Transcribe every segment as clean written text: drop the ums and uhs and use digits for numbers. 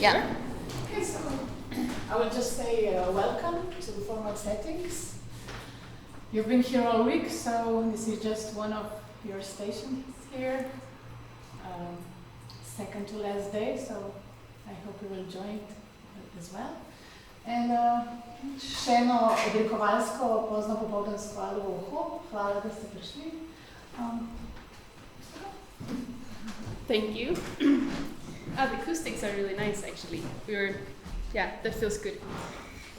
Yeah. Okay, so I will just say welcome to the formal settings. You've been here all week, so this is just one of your stations here. Second to last day, so I hope you will join as well. And še eno oblikovalsko pozno popoldansko ALUO uho. Hvala, da ste prišli. Thank you. The acoustics are really nice, actually. That feels good.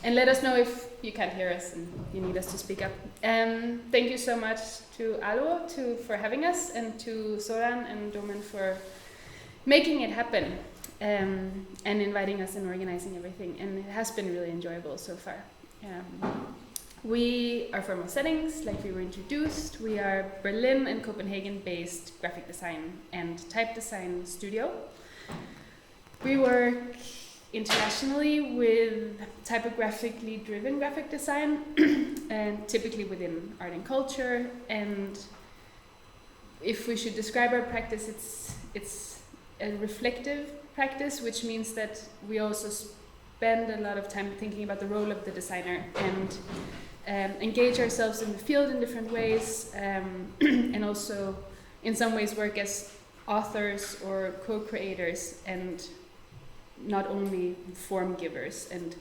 And let us know if you can't hear us and you need us to speak up. Thank you so much to ALUO for having us, and to Soran and Domen for making it happen, and inviting us and organizing everything. And it has been really enjoyable so far. We are formal settings, like we were introduced. We are Berlin and Copenhagen-based graphic design and type design studio. We work internationally with typographically driven graphic design, and typically within art and culture. And if we should describe our practice, it's a reflective practice, which means that we also spend a lot of time thinking about the role of the designer and engage ourselves in the field in different ways, and also in some ways work as authors or co-creators and not only form givers. And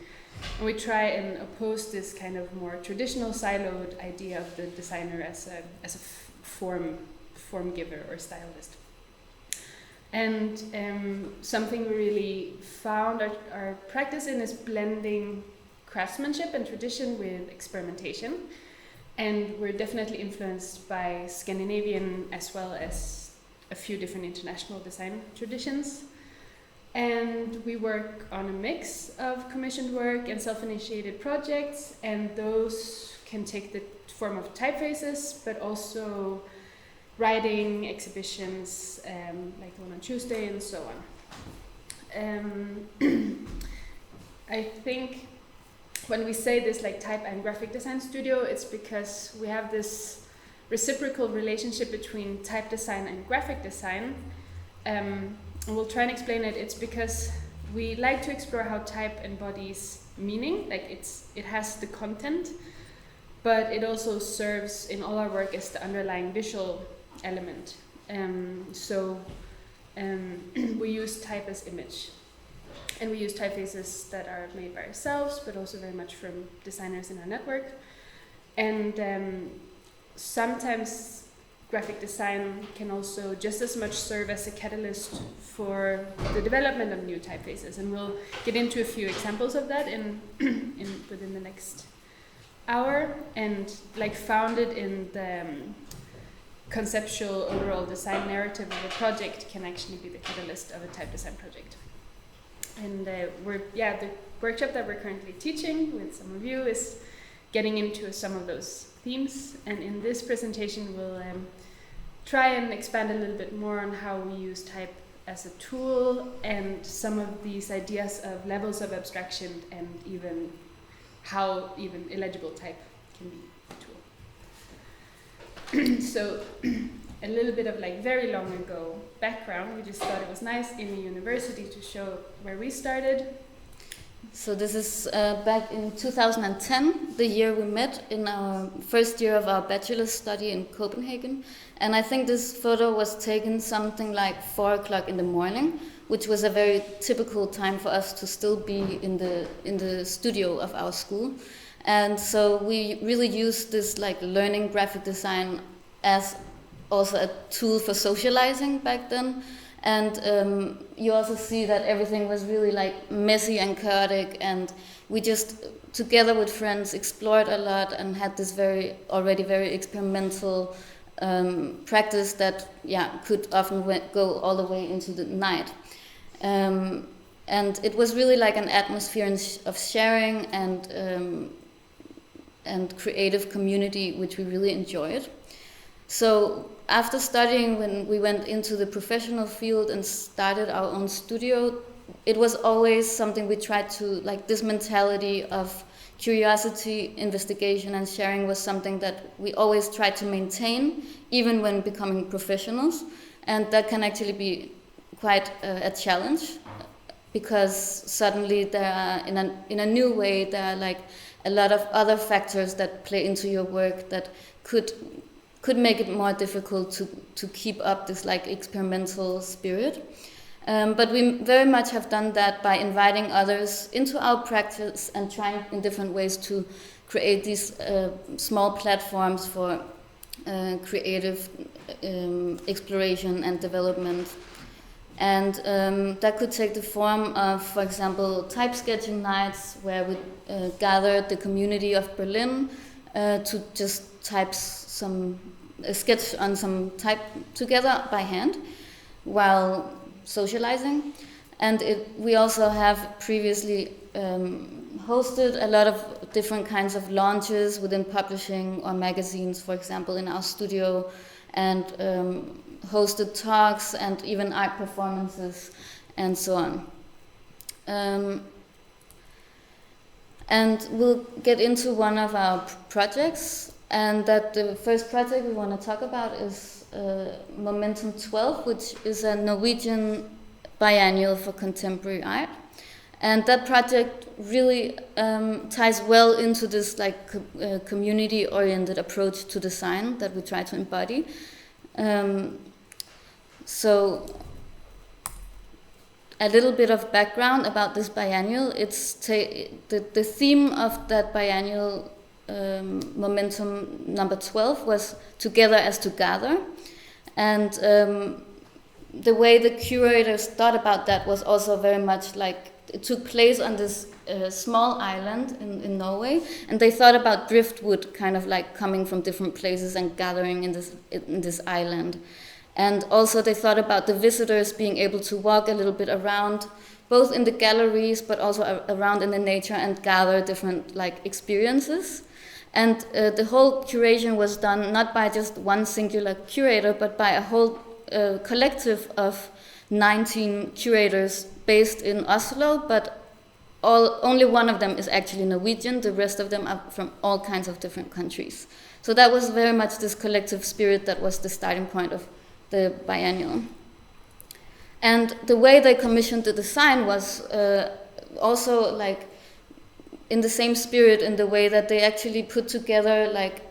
we try and oppose this kind of more traditional siloed idea of the designer as a form giver or stylist. And something we really found our practice in is blending craftsmanship and tradition with experimentation. And we're definitely influenced by Scandinavian as well as a few different international design traditions. And we work on a mix of commissioned work and self-initiated projects, and those can take the form of typefaces, but also writing, exhibitions, like the one on Tuesday, and so on. I think when we say this like type and graphic design studio, it's because we have this reciprocal relationship between type design and graphic design. And we'll try and explain it. It's because we like to explore how type embodies meaning, like it has the content, but it also serves in all our work as the underlying visual element. We use type as image, and we use typefaces that are made by ourselves, but also very much from designers in our network. And sometimes graphic design can also just as much serve as a catalyst for the development of new typefaces, and we'll get into a few examples of that within the next hour. And like founded in the conceptual overall design narrative of a project can actually be the catalyst of a type design project. And the workshop that we're currently teaching with some of you is getting into some of those themes. And in this presentation we'll try and expand a little bit more on how we use type as a tool, and some of these ideas of levels of abstraction, and even how even illegible type can be a tool. So a little bit of like very long ago background. We just thought it was nice in the university to show where we started. So this is back in 2010, the year we met in our first year of our bachelor's study in Copenhagen. And I think this photo was taken something like 4 o'clock in the morning, which was a very typical time for us to still be in the studio of our school. And so we really used this like learning graphic design as also a tool for socializing back then. And you also see that everything was really like messy and chaotic, and we just together with friends explored a lot and had this already very experimental practice that could often go all the way into the night. And it was really like an atmosphere of sharing and creative community, which we really enjoyed. So after studying, when we went into the professional field and started our own studio, it was always something we tried to, like this mentality of curiosity, investigation and sharing was something that we always tried to maintain, even when becoming professionals. And that can actually be quite a challenge. because suddenly there are, in a new way, there are like a lot of other factors that play into your work that could make it more difficult to keep up this like experimental spirit. But we very much have done that by inviting others into our practice and trying in different ways to create these small platforms for creative exploration and development. And that could take the form of, for example, type sketching nights, where we gathered the community of Berlin to just sketch on some type together by hand while socializing. And we also have previously hosted a lot of different kinds of launches within publishing or magazines, for example, in our studio, and hosted talks and even art performances and so on. And we'll get into one of our projects, and that the first project we want to talk about is Momentum 12, which is a Norwegian biannual for contemporary art. And that project really ties well into this like community-oriented approach to design that we try to embody. So a little bit of background about this biannual. It's the theme of that biannual Momentum number 12 was Together as to Gather. And the way the curators thought about that was also very much like it took place on this small island in Norway, and they thought about driftwood kind of like coming from different places and gathering in this island. And also they thought about the visitors being able to walk a little bit around, both in the galleries but also around in the nature, and gather different like experiences. And the whole curation was done not by just one singular curator, but by a whole collective of 19 curators based in Oslo, but only one of them is actually Norwegian. The rest of them are from all kinds of different countries. So that was very much this collective spirit that was the starting point of the biannual. And the way they commissioned the design was also like in the same spirit, in the way that they actually put together like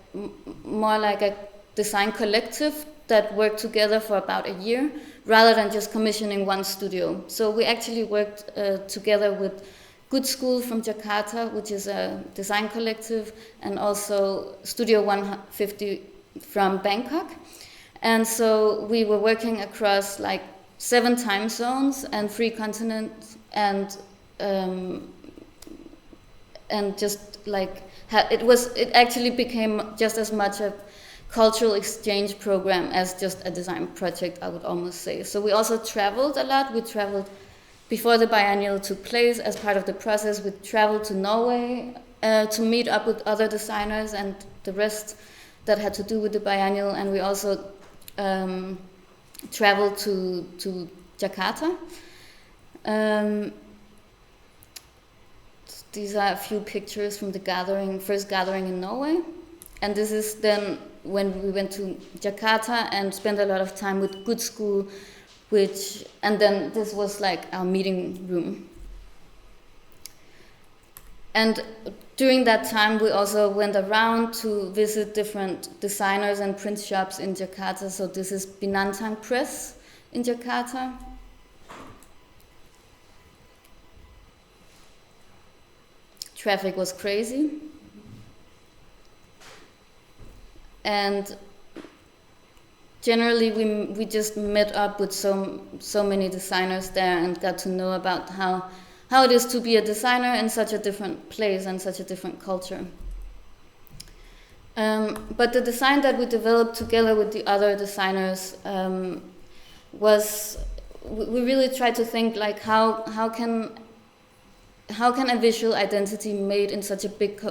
more like a design collective that worked together for about a year, rather than just commissioning one studio. So we actually worked together with Good School from Jakarta, which is a design collective, and also Studio 150 from Bangkok. And so we were working across like 7 time zones and 3 continents, and just like it actually became just as much a cultural exchange program as just a design project, I would almost say. So we also traveled a lot. We traveled before the biannual took place. As part of the process, we traveled to Norway to meet up with other designers and the rest that had to do with the biannual. And we also traveled to Jakarta. These are a few pictures from the first gathering in Norway. And this is then when we went to Jakarta and spent a lot of time with Good School, and then this was like our meeting room. And during that time, we also went around to visit different designers and print shops in Jakarta. So this is Binatang Press in Jakarta. Traffic was crazy. And generally we just met up with so many designers there and got to know about how it is to be a designer in such a different place and such a different culture. But the design that we developed together with the other designers was, we really tried to think like how can a visual identity made in such a big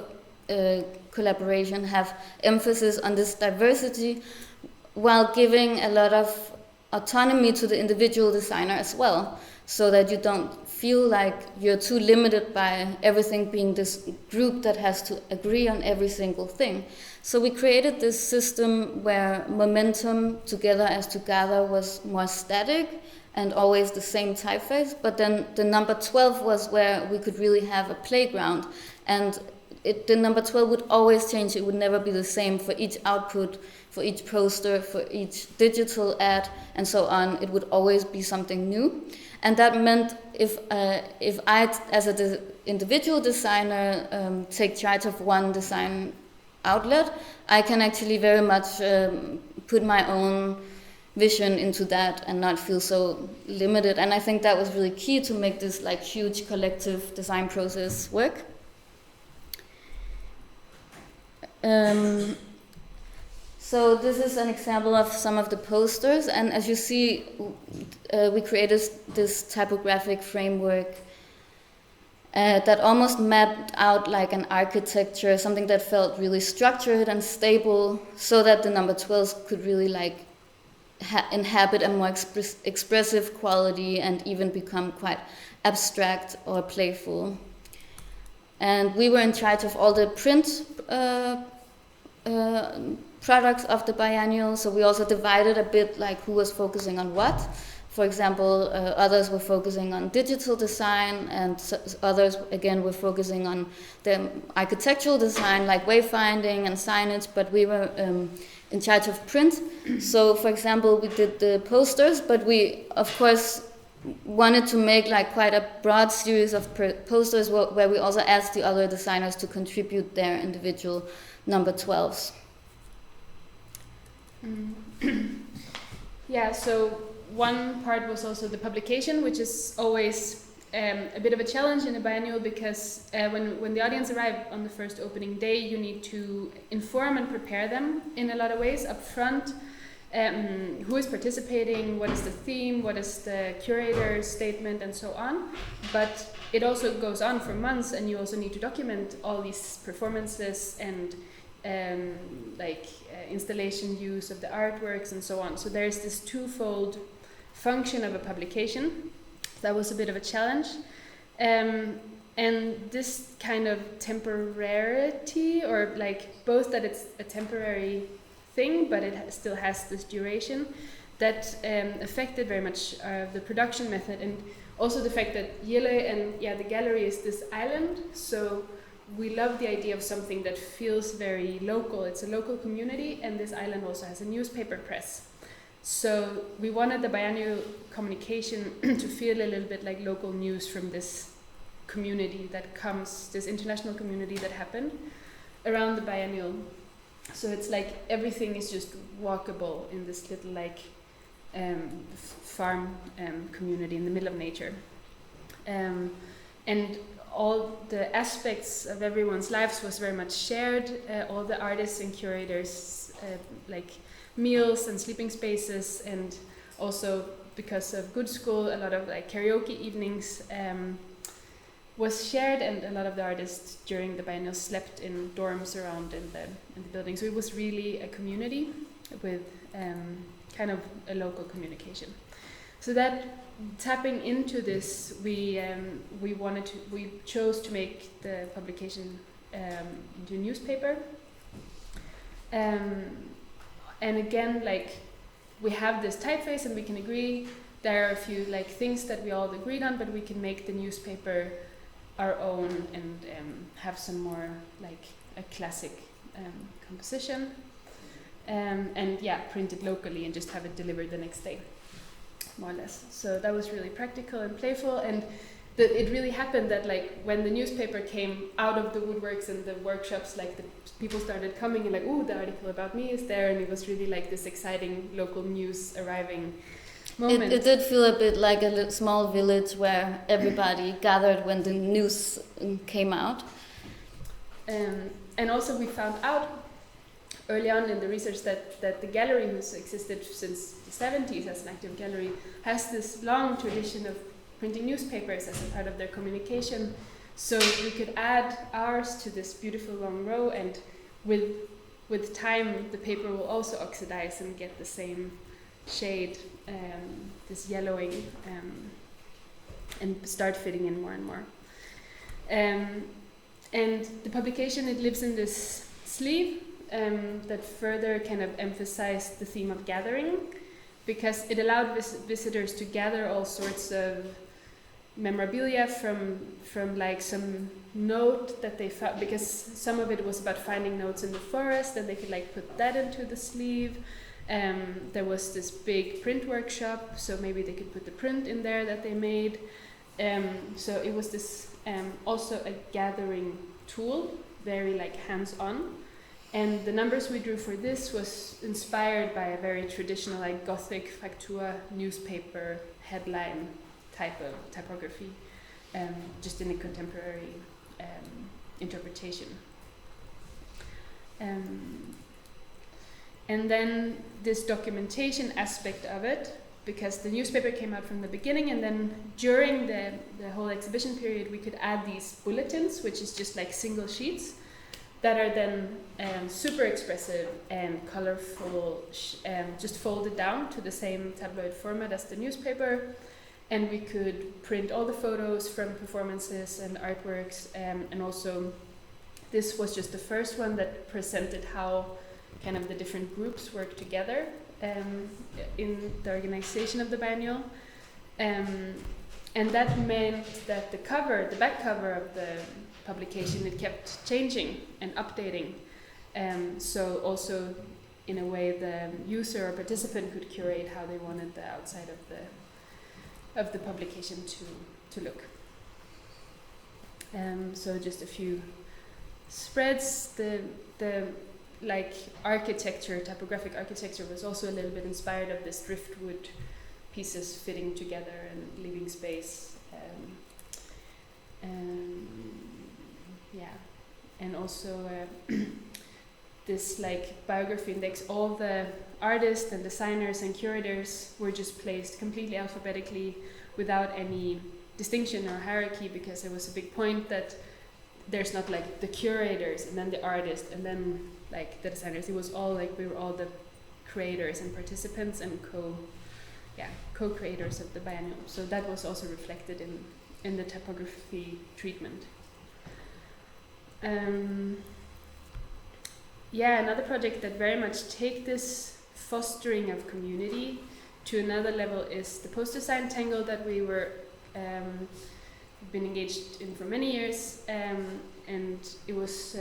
collaboration have emphasis on this diversity while giving a lot of autonomy to the individual designer as well, so that you don't feel like you're too limited by everything being this group that has to agree on every single thing. So we created this system where momentum together as together was more static and always the same typeface, but then the number 12 was where we could really have a playground, and the number 12 would always change. It would never be the same for each output, for each poster, for each digital ad, and so on. It would always be something new. And that meant if I, as an individual designer, take charge of one design outlet, I can actually very much put my own vision into that and not feel so limited. And I think that was really key to make this like huge collective design process work. So this is an example of some of the posters, and as you see, we created this typographic framework that almost mapped out like an architecture, something that felt really structured and stable, so that the number 12s could really like inhabit a more expressive quality and even become quite abstract or playful. And we were in charge of all the print products of the biannual, so we also divided a bit like who was focusing on what. For example, others were focusing on digital design, and others again were focusing on the architectural design like wayfinding and signage, but we were in charge of print. So for example, we did the posters, but we of course wanted to make like quite a broad series of posters where we also asked the other designers to contribute their individual number 12s. Yeah, so one part was also the publication, which is always a bit of a challenge in a biannual, because when the audience arrive on the first opening day, you need to inform and prepare them in a lot of ways up front. Who is participating, what is the theme, what is the curator's statement, and so on. But it also goes on for months, and you also need to document all these performances and installation use of the artworks and so on. So there's this twofold function of a publication. That was a bit of a challenge. And this kind of temporarity, or like both that it's a temporary thing, but it still has this duration, that affected very much the production method, and also the fact that UL and the gallery is this island. So we love the idea of something that feels very local. It's a local community, and this island also has a newspaper press. So we wanted the biannual communication to feel a little bit like local news from this community that comes, this international community that happened around the biannual. So it's like everything is just walkable in this little like farm community in the middle of nature. And all the aspects of everyone's lives was very much shared. All the artists and curators, like meals and sleeping spaces, and also because of Good School, a lot of like karaoke evenings was shared, and a lot of the artists during the biennial slept in dorms around in the building. So it was really a community with kind of a local communication. So that tapping into this, we chose to make the publication into a newspaper. And again, like we have this typeface, and we can agree there are a few like things that we all agreed on, but we can make the newspaper our own and have some more like a classic composition, and print it locally and just have it delivered the next day, more or less. So that was really practical and playful, and it really happened that like when the newspaper came out of the woodworks and the workshops, like the people started coming and like, ooh, the article about me is there, and it was really like this exciting local news arriving moment. It did feel a bit like a small village where everybody gathered when the news came out. And also we found out early on in the research that the gallery, who's existed since the 70s as an active gallery, has this long tradition of printing newspapers as a part of their communication. So we could add ours to this beautiful long row, and with time the paper will also oxidize and get the same shade, this yellowing, and start fitting in more and more. And the publication, it lives in this sleeve that further kind of emphasized the theme of gathering, because it allowed visitors to gather all sorts of memorabilia from like some note that they found, because some of it was about finding notes in the forest, and they could like put that into the sleeve. There was this big print workshop, so maybe they could put the print in there that they made. So it was this also a gathering tool, very like hands-on. And the numbers we drew for this was inspired by a very traditional like Gothic factua newspaper headline type of typography, just in a contemporary interpretation. And then this documentation aspect of it, because the newspaper came out from the beginning, and then during the whole exhibition period we could add these bulletins, which is just like single sheets that are then super expressive and colorful, just folded down to the same tabloid format as the newspaper. And we could print all the photos from performances and artworks, and also this was just the first one that presented how kind of the different groups work together in the organization of the biennial. And that meant that the back cover of the publication, it kept changing and updating. So also in a way the user or participant could curate how they wanted the outside of the publication to look. So just a few spreads. The like architecture, typographic architecture, was also a little bit inspired of this driftwood pieces fitting together and leaving space. And also this like biography index, all the artists and designers and curators were just placed completely alphabetically without any distinction or hierarchy, because there was a big point that there's not like the curators and then the artists and then like the designers. It was all like we were all the creators and participants and co-creators of the biennial. So that was also reflected in the typography treatment. Another project that very much take this fostering of community to another level is the poster sign tangle that we were been engaged in for many years, and it was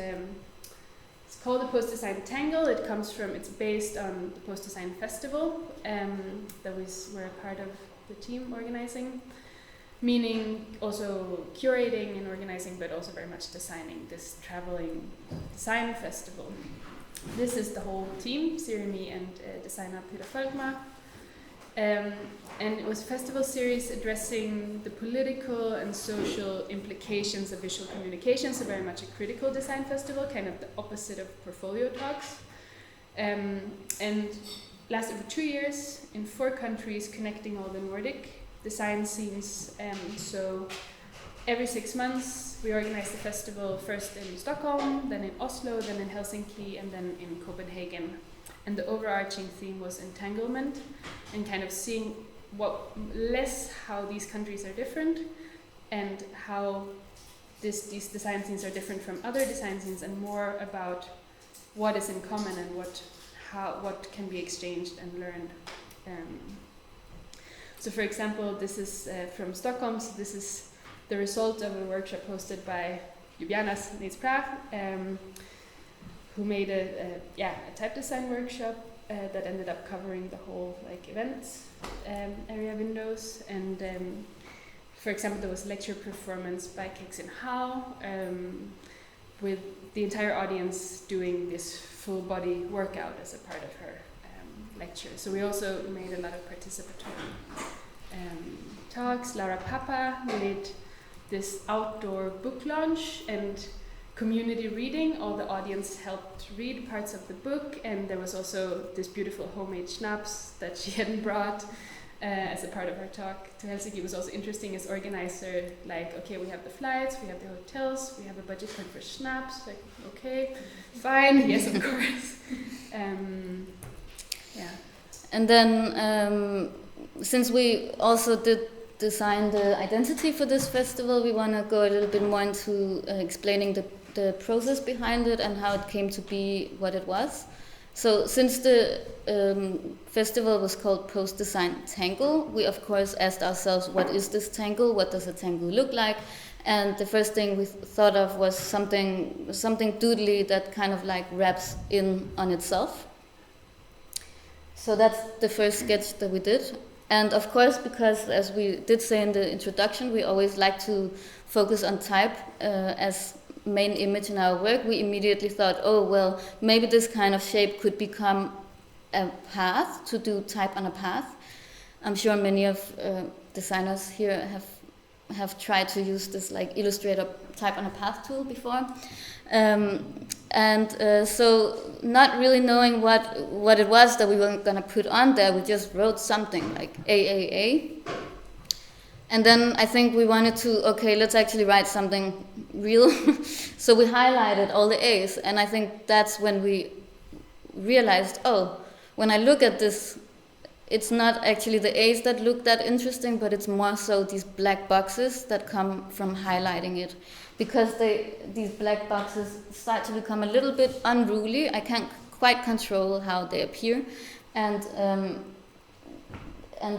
it's called the Poster Sign Tangle. It's based on the Poster Sign Festival that we're a part of the team organizing, meaning also curating and organizing, but also very much designing this traveling design festival. This is the whole team, Siri Lee and designer Peter Volkmar. And it was a festival series addressing the political and social implications of visual communication, so very much a critical design festival, kind of the opposite of portfolio talks. And lasted for 2 years in 4 countries, connecting all the Nordic design scenes. So every 6 months we organized the festival, first in Stockholm, then in Oslo, then in Helsinki, and then in Copenhagen. And the overarching theme was entanglement, and kind of seeing how these countries are different, and how these design scenes are different from other design scenes, and more about what is in common and what can be exchanged and learned. So for example, this is from Stockholm. So this is the result of a workshop hosted by Ljubljana's Nesprah, who made a type design workshop that ended up covering the whole event area windows. And for example, there was a lecture performance by Kexin Hao, with the entire audience doing this full body workout as a part of her lecture. So we also made a lot of participatory talks. Laura Papa made this outdoor book launch and community reading. All the audience helped read parts of the book, and there was also this beautiful homemade schnapps that she hadn't brought as a part of her talk to Helsinki. It was also interesting as organizer, okay, we have the flights, we have the hotels, we have a budget point for schnapps, okay, fine, yes, of course. And then, since we also did design the identity for this festival, we want to go a little bit more into explaining the process behind it and how it came to be what it was. So since the festival was called Post-Design Tangle, we of course asked ourselves, what is this tangle? What does a tangle look like? And the first thing we thought of was something doodly that kind of like wraps in on itself. So that's the first sketch that we did. And of course, because as we did say in the introduction, we always like to focus on type as main image in our work, we immediately thought, oh, well, maybe this kind of shape could become a path, to do type on a path. I'm sure many of designers here have tried to use this like Illustrator type on a path tool before. So not really knowing what it was that we were going to put on there, we just wrote something like AAA. And then I think we wanted to, okay, let's actually write something real. So we highlighted all the A's, and I think that's when we realized, oh, when I look at this, it's not actually the A's that look that interesting, but it's more so these black boxes that come from highlighting it. Because these black boxes start to become a little bit unruly. I can't quite control how they appear. And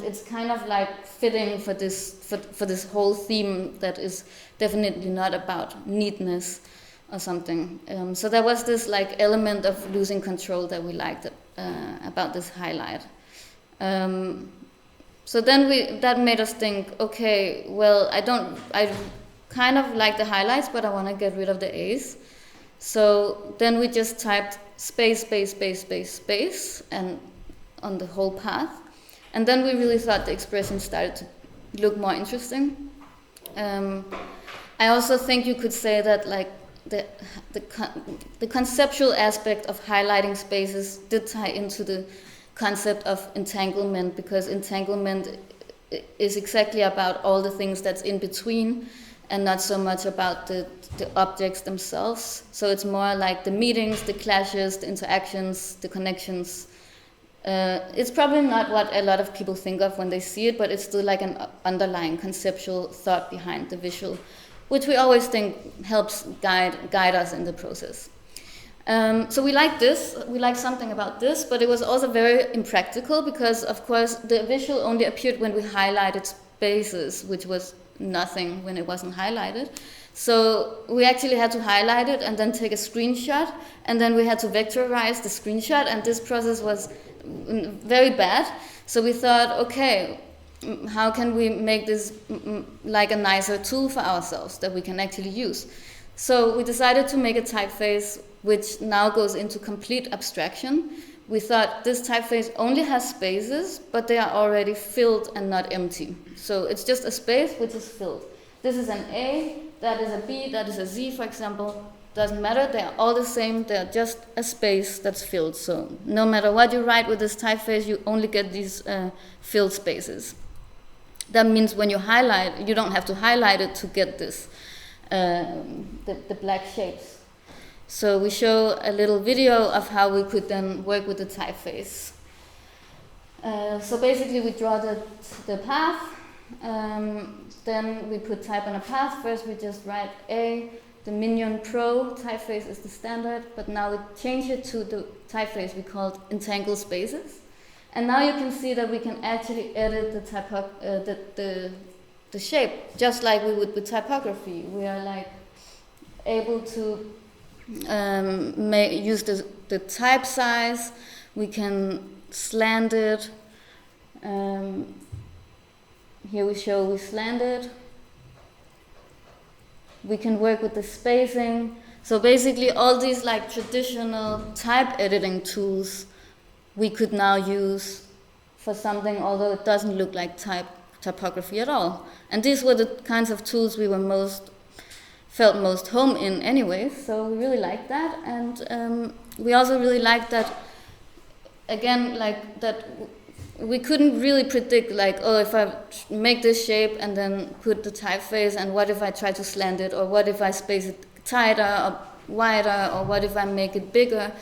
it's kind of like fitting for this whole theme that is definitely not about neatness or something. So there was this like element of losing control that we liked about this highlight. So then that made us think, okay, well, I kind of like the highlights, but I want to get rid of the A's. So then we just typed space, space, space, space, space, and on the whole path. And then we really thought the expression started to look more interesting. I also think you could say that like the conceptual aspect of highlighting spaces did tie into the concept of entanglement, because entanglement is exactly about all the things that's in between and not so much about the objects themselves. So it's more like the meetings, the clashes, the interactions, the connections. It's probably not what a lot of people think of when they see it, but it's still like an underlying conceptual thought behind the visual, which we always think helps guide us in the process. So we like this, we like something about this, but it was also very impractical because, of course, the visual only appeared when we highlighted spaces, which was nothing when it wasn't highlighted. So we actually had to highlight it and then take a screenshot, and then we had to vectorize the screenshot, and this process was very bad. So we thought, okay, how can we make this like a nicer tool for ourselves that we can actually use? So we decided to make a typeface which now goes into complete abstraction. We thought this typeface only has spaces, but they are already filled and not empty. So it's just a space which is filled. This is an A, that is a B, that is a Z, for example. Doesn't matter, they are all the same, they are just a space that's filled. So no matter what you write with this typeface, you only get these filled spaces. That means when you highlight, you don't have to highlight it to get this, the black shapes. So we show a little video of how we could then work with the typeface. So basically we draw the path, then we put type on a path. First we just write A, the Minion Pro typeface is the standard, but now we change it to the typeface we called Entangle Spaces. And now you can see that we can actually edit the shape, just like we would with typography. We are like able to use the type size, we can slant it. Here we slant it. We can work with the spacing. So basically all these like traditional type editing tools we could now use for something, although it doesn't look like typography at all. And these were the kinds of tools we were felt most home in anyway, so we really liked that. And we also really liked that, again, like that we couldn't really predict, like, oh, if I make this shape and then put the typeface, and what if I try to slant it, or what if I space it tighter or wider, or what if I make it bigger.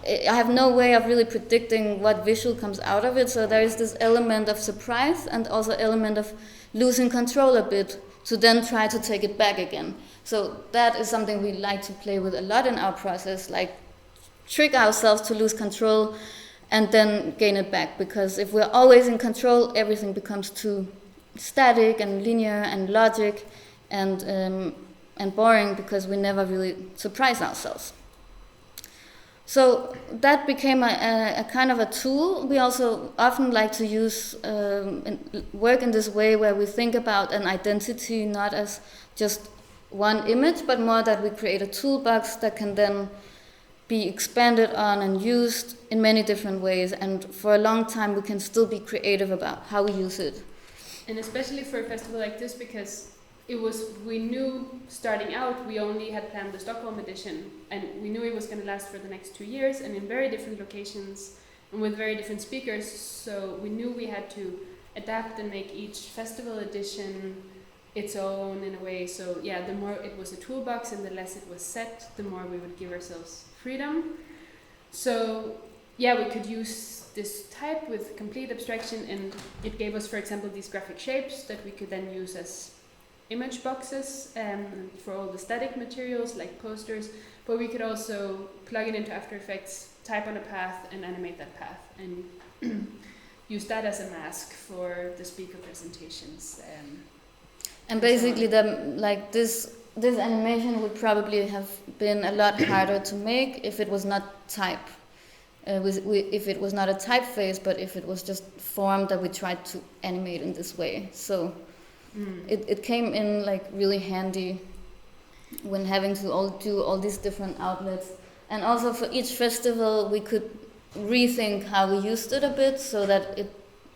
I have no way of really predicting what visual comes out of it. So there is this element of surprise and also element of losing control a bit to then try to take it back again. So that is something we like to play with a lot in our process, like trick ourselves to lose control and then gain it back. Because if we're always in control, everything becomes too static and linear and logic and boring, because we never really surprise ourselves. So that became a kind of a tool. We also often like to use work in this way where we think about an identity not as just one image, but more that we create a toolbox that can then be expanded on and used in many different ways. And for a long time we can still be creative about how we use it. And especially for a festival like this, because we knew starting out we only had planned the Stockholm edition, and we knew it was going to last for the next 2 years and in very different locations and with very different speakers. So we knew we had to adapt and make each festival edition its own in a way. So yeah, the more it was a toolbox and the less it was set, the more we would give ourselves freedom. So yeah, we could use this type with complete abstraction, and it gave us, for example, these graphic shapes that we could then use as image boxes for all the static materials like posters, but we could also plug it into After Effects, type on a path and animate that path, and use that as a mask for the speaker presentations. And basically this animation would probably have been a lot harder to make if it was not type. If it was not a typeface, but if it was just form that we tried to animate in this way. So it came in like really handy when having to do all these different outlets. And also for each festival we could rethink how we used it a bit, so that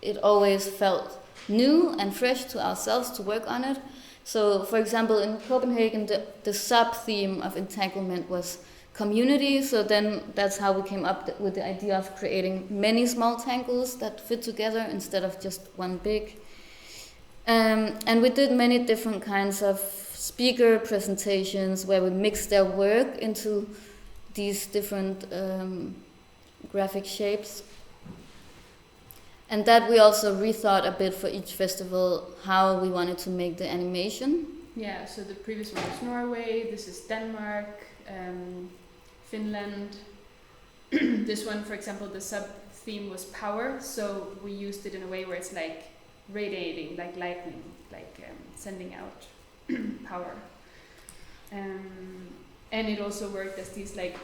it always felt new and fresh to ourselves to work on it. So for example, in Copenhagen the sub-theme of entanglement was community, so then that's how we came up with the idea of creating many small tangles that fit together instead of just one big. And we did many different kinds of speaker presentations where we mixed their work into these different graphic shapes. And that we also rethought a bit for each festival how we wanted to make the animation. Yeah, so the previous one was Norway, this is Denmark, Finland. This one, for example, the sub-theme was power, so we used it in a way where it's like radiating, like lightning, like sending out power. And it also worked as these like,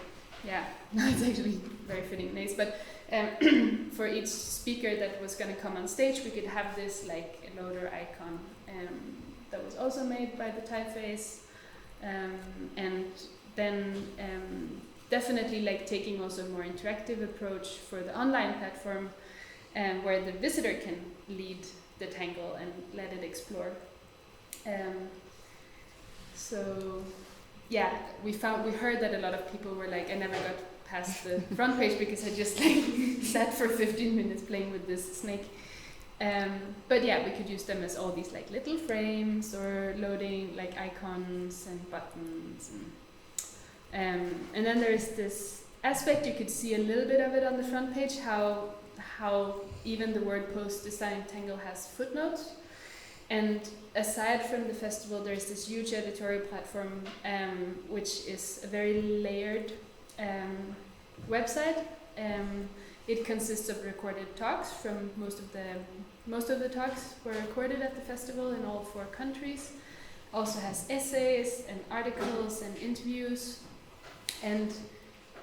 it's actually very fitting names, but for each speaker that was going to come on stage, we could have this like loader icon that was also made by the typeface, and then definitely like taking also a more interactive approach for the online platform, where the visitor can lead the tangle and let it explore. So yeah, we heard that a lot of people were like, I never got past the front page because I just like sat for 15 minutes playing with this snake. But yeah, we could use them as all these like little frames or loading like icons and buttons, and then there's this aspect, you could see a little bit of it on the front page, how even the word post design tangle has footnotes. And aside from the festival, there's this huge editorial platform, which is a very layered website. It consists of recorded talks from most of the talks were recorded at the festival in all 4 countries. Also has essays and articles and interviews. And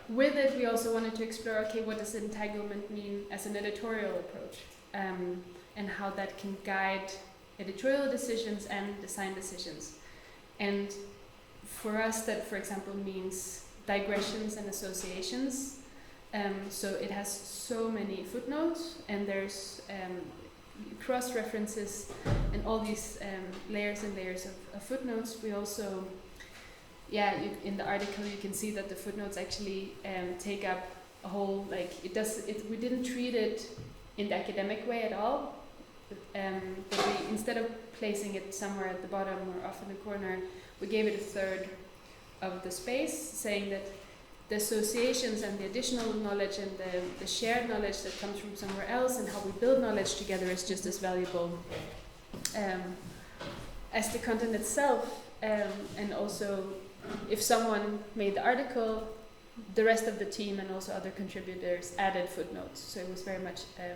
with it, we also wanted to explore, okay, what does entanglement mean as an editorial approach, and how that can guide editorial decisions and design decisions. And for us, that, for example, means digressions and associations. So it has so many footnotes, and there's cross-references and all these layers and layers of footnotes. We also, in the article you can see that the footnotes actually take up a whole, like, we didn't treat it in the academic way at all, but we, instead of placing it somewhere at the bottom or off in the corner, we gave it a third of the space, saying that the associations and the additional knowledge and the shared knowledge that comes from somewhere else and how we build knowledge together is just as valuable as the content itself. And also, if someone made the article, the rest of the team and also other contributors added footnotes. So it was very much a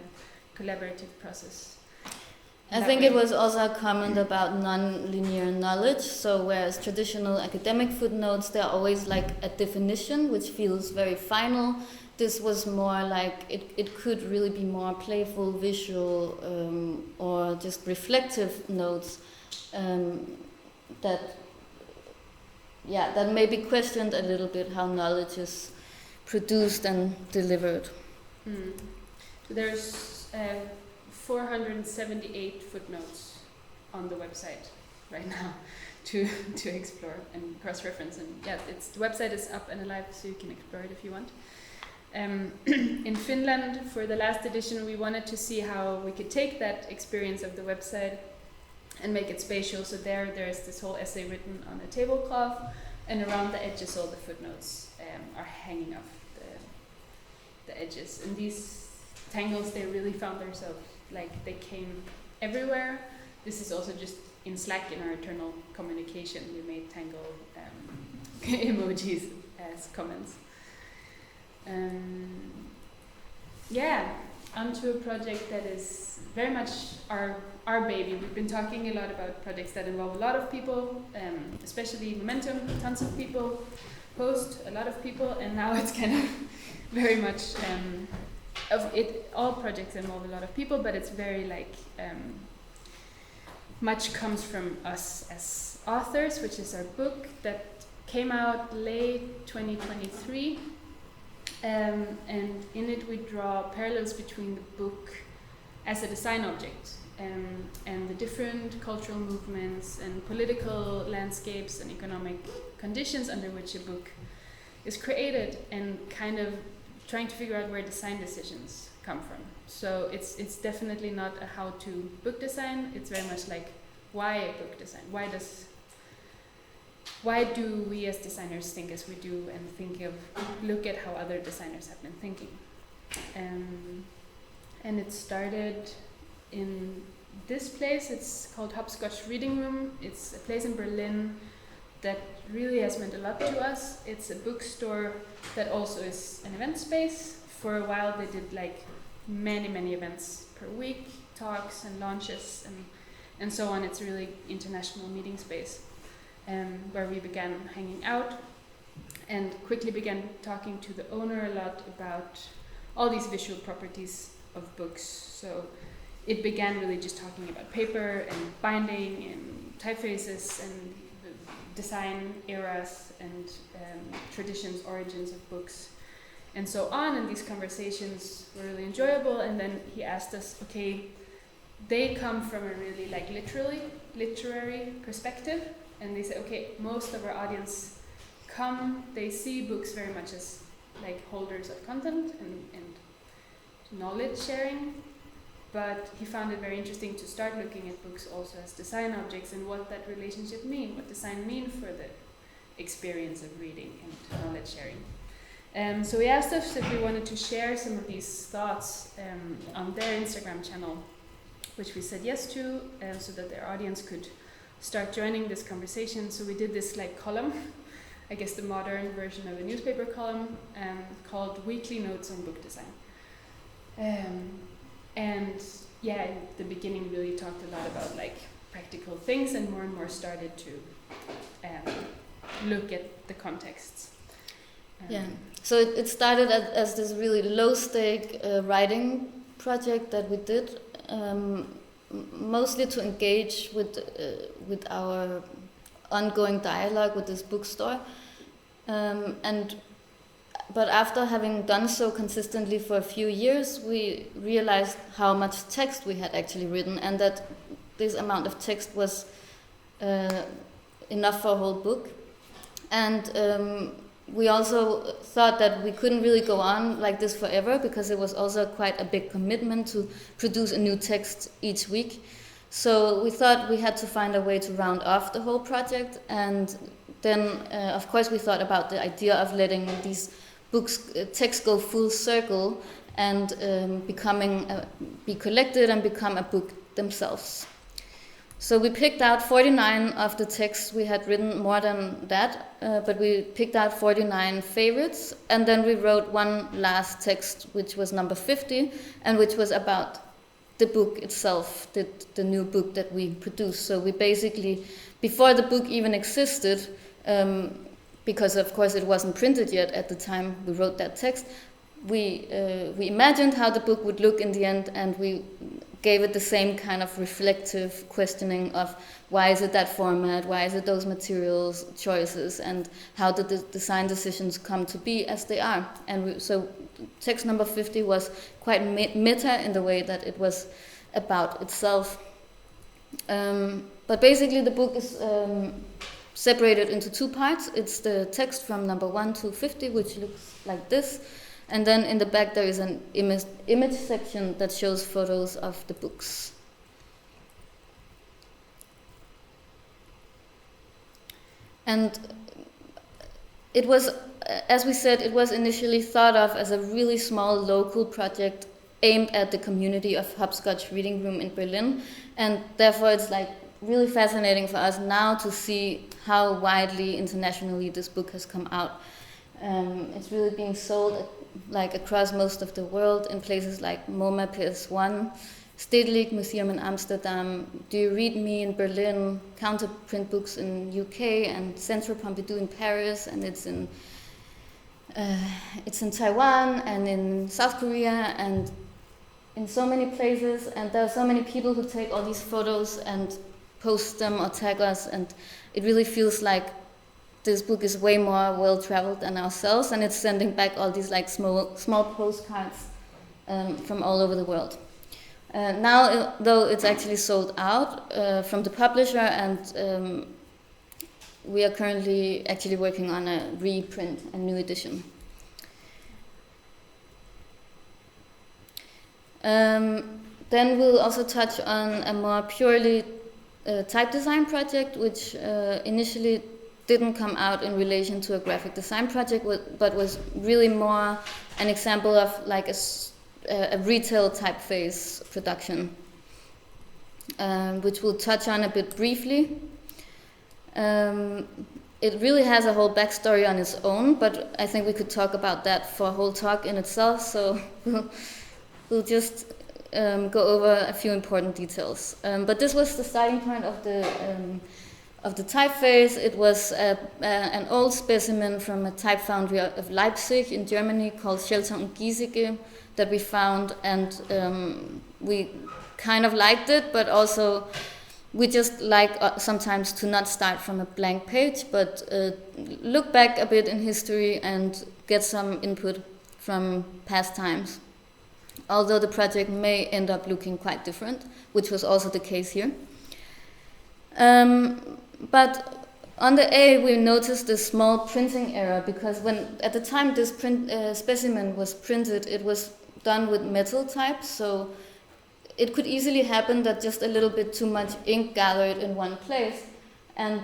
collaborative process. I think it was also a comment about non-linear knowledge. So whereas traditional academic footnotes, they're always like a definition, which feels very final. This was more like, it could really be more playful, visual, or just reflective notes that maybe questioned a little bit how knowledge is produced and delivered. There's 478 footnotes on the website right now to explore and cross-reference. And yeah, the website is up and alive, so you can explore it if you want. In Finland, for the last edition, we wanted to see how we could take that experience of the website and make it spatial. So there's this whole essay written on a tablecloth, and around the edges all the footnotes are hanging off the edges. And these tangles, they really found themselves, like they came everywhere. This is also just in Slack, in our internal communication, we made tangle emojis as comments. Onto a project that is very much our baby. We've been talking a lot about projects that involve a lot of people, especially Momentum. Tons of people post, a lot of people, and now it's kind of very much all projects involve a lot of people, but it's very like much comes from us as authors, which is our book that came out late 2023. And in it we draw parallels between the book as a design object and the different cultural movements and political landscapes and economic conditions under which a book is created, and kind of trying to figure out where design decisions come from. So it's definitely not a how-to book design. It's very much like, why book design? Why do we as designers think as we do, and look at how other designers have been thinking? And it started in this place. It's called Hopscotch Reading Room. It's a place in Berlin that really has meant a lot to us. It's a bookstore that also is an event space. For a while they did like many events per week, talks and launches and so on. It's a really international meeting space. Where we began hanging out and quickly began talking to the owner a lot about all these visual properties of books. So it began really just talking about paper and binding and typefaces and design eras and traditions, origins of books, and so on. And these conversations were really enjoyable. And then he asked us, okay, they come from a really like literary perspective. And they say, okay, most of our audience they see books very much as like holders of content and knowledge sharing. But he found it very interesting to start looking at books also as design objects, and what that relationship what design mean for the experience of reading and knowledge sharing. So he asked us if we wanted to share some of these thoughts on their Instagram channel, which we said yes to, so that their audience could start joining this conversation. So we did this like column, I guess the modern version of a newspaper column, called Weekly Notes on Book Design. And in the beginning really talked a lot about like practical things, and more started to look at the contexts. So it started as this really low-stake writing project that we did, mostly to engage with our ongoing dialogue with this bookstore, but after having done so consistently for a few years, we realized how much text we had actually written, and that this amount of text was enough for a whole book. And we also thought that we couldn't really go on like this forever, because it was also quite a big commitment to produce a new text each week. So we thought we had to find a way to round off the whole project and then of course we thought about the idea of letting these books, texts go full circle and be collected and become a book themselves. So we picked out 49 of the texts. We had written more than that, but we picked out 49 favorites, and then we wrote one last text, which was number 50, and which was about the book itself, the new book that we produced. So we basically, before the book even existed, because of course it wasn't printed yet at the time we wrote that text, we imagined how the book would look in the end, and we gave it the same kind of reflective questioning of why is it that format, why is it those materials choices, and how did the design decisions come to be as they are. And so text number 50 was quite meta in the way that it was about itself. But basically the book is separated into two parts. It's the text from number 1 to 50, which looks like this. And then in the back there is an image section that shows photos of the books. And it was, as we said, it was initially thought of as a really small local project aimed at the community of Hopscotch Reading Room in Berlin. And therefore it's like really fascinating for us now to see how widely internationally this book has come out. It's really being sold like across most of the world in places like MoMA PS1, Stedelijk Museum in Amsterdam, Do You Read Me in Berlin, Counterprint Books in UK, and Centre Pompidou in Paris, and it's in Taiwan and in South Korea and in so many places. And there are so many people who take all these photos and post them or tag us, and it really feels like this book is way more well-traveled than ourselves, and it's sending back all these like small postcards from all over the world. Now, though, it's actually sold out from the publisher, and we are currently actually working on a reprint, a new edition. Then we'll also touch on a more purely type design project, which initially didn't come out in relation to a graphic design project, but was really more an example of like a retail typeface production, which we'll touch on a bit briefly. It really has a whole backstory on its own, but I think we could talk about that for a whole talk in itself, so we'll just go over a few important details. But this was the starting point of the typeface. It was an old specimen from a type foundry of Leipzig in Germany called Schelter und Giesecke that we found, and we kind of liked it, but also we just like sometimes to not start from a blank page, but look back a bit in history and get some input from past times. Although the project may end up looking quite different, which was also the case here. But on the A, we noticed a small printing error, because when at the time this specimen was printed, it was done with metal type, so it could easily happen that just a little bit too much ink gathered in one place. And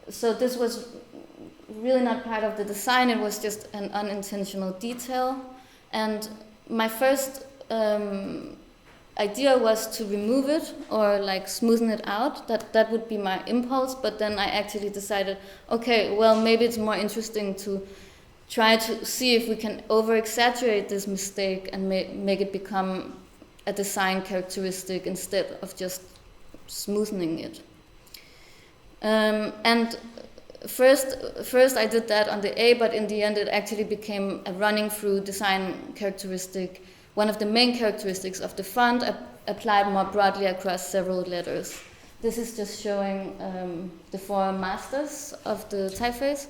so this was really not part of the design, it was just an unintentional detail. And my first idea was to remove it or like smoothen it out. That would be my impulse, but then I actually decided, okay, well, maybe it's more interesting to try to see if we can over-exaggerate this mistake and make it become a design characteristic instead of just smoothing it. And first I did that on the A, but in the end it actually became a running through design characteristic, one of the main characteristics of the font applied more broadly across several letters. This is just showing the four masters of the typeface,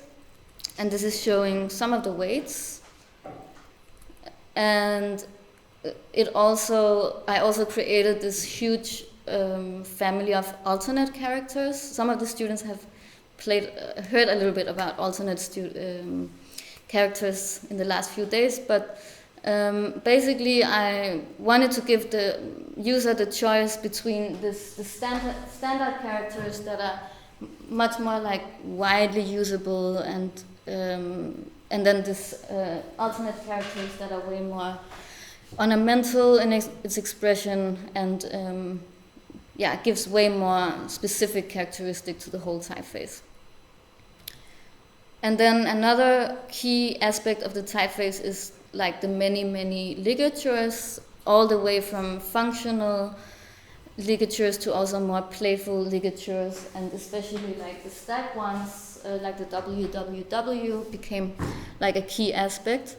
and this is showing some of the weights. And I also created this huge family of alternate characters. Some of the students have heard a little bit about alternate characters in the last few days, but basically I wanted to give the user the choice between the standard characters that are much more like widely usable, and then this alternate characters that are way more ornamental in its expression, and gives way more specific characteristic to the whole typeface. And then another key aspect of the typeface is like the many ligatures, all the way from functional ligatures to also more playful ligatures, and especially like the stacked ones, like the WWW became like a key aspect,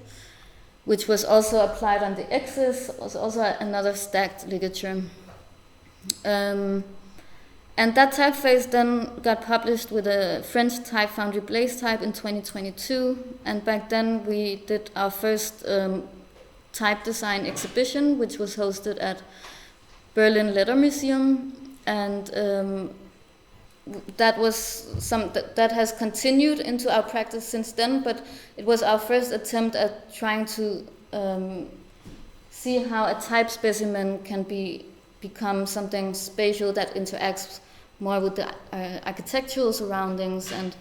which was also applied on the X's, was also another stacked ligature. And that typeface then got published with a French type foundry Blaze type in 2022, and back then we did our first type design exhibition, which was hosted at Berlin Letter Museum, and that has continued into our practice since then, but it was our first attempt at trying to see how a type specimen can become something spatial that interacts more with the architectural surroundings and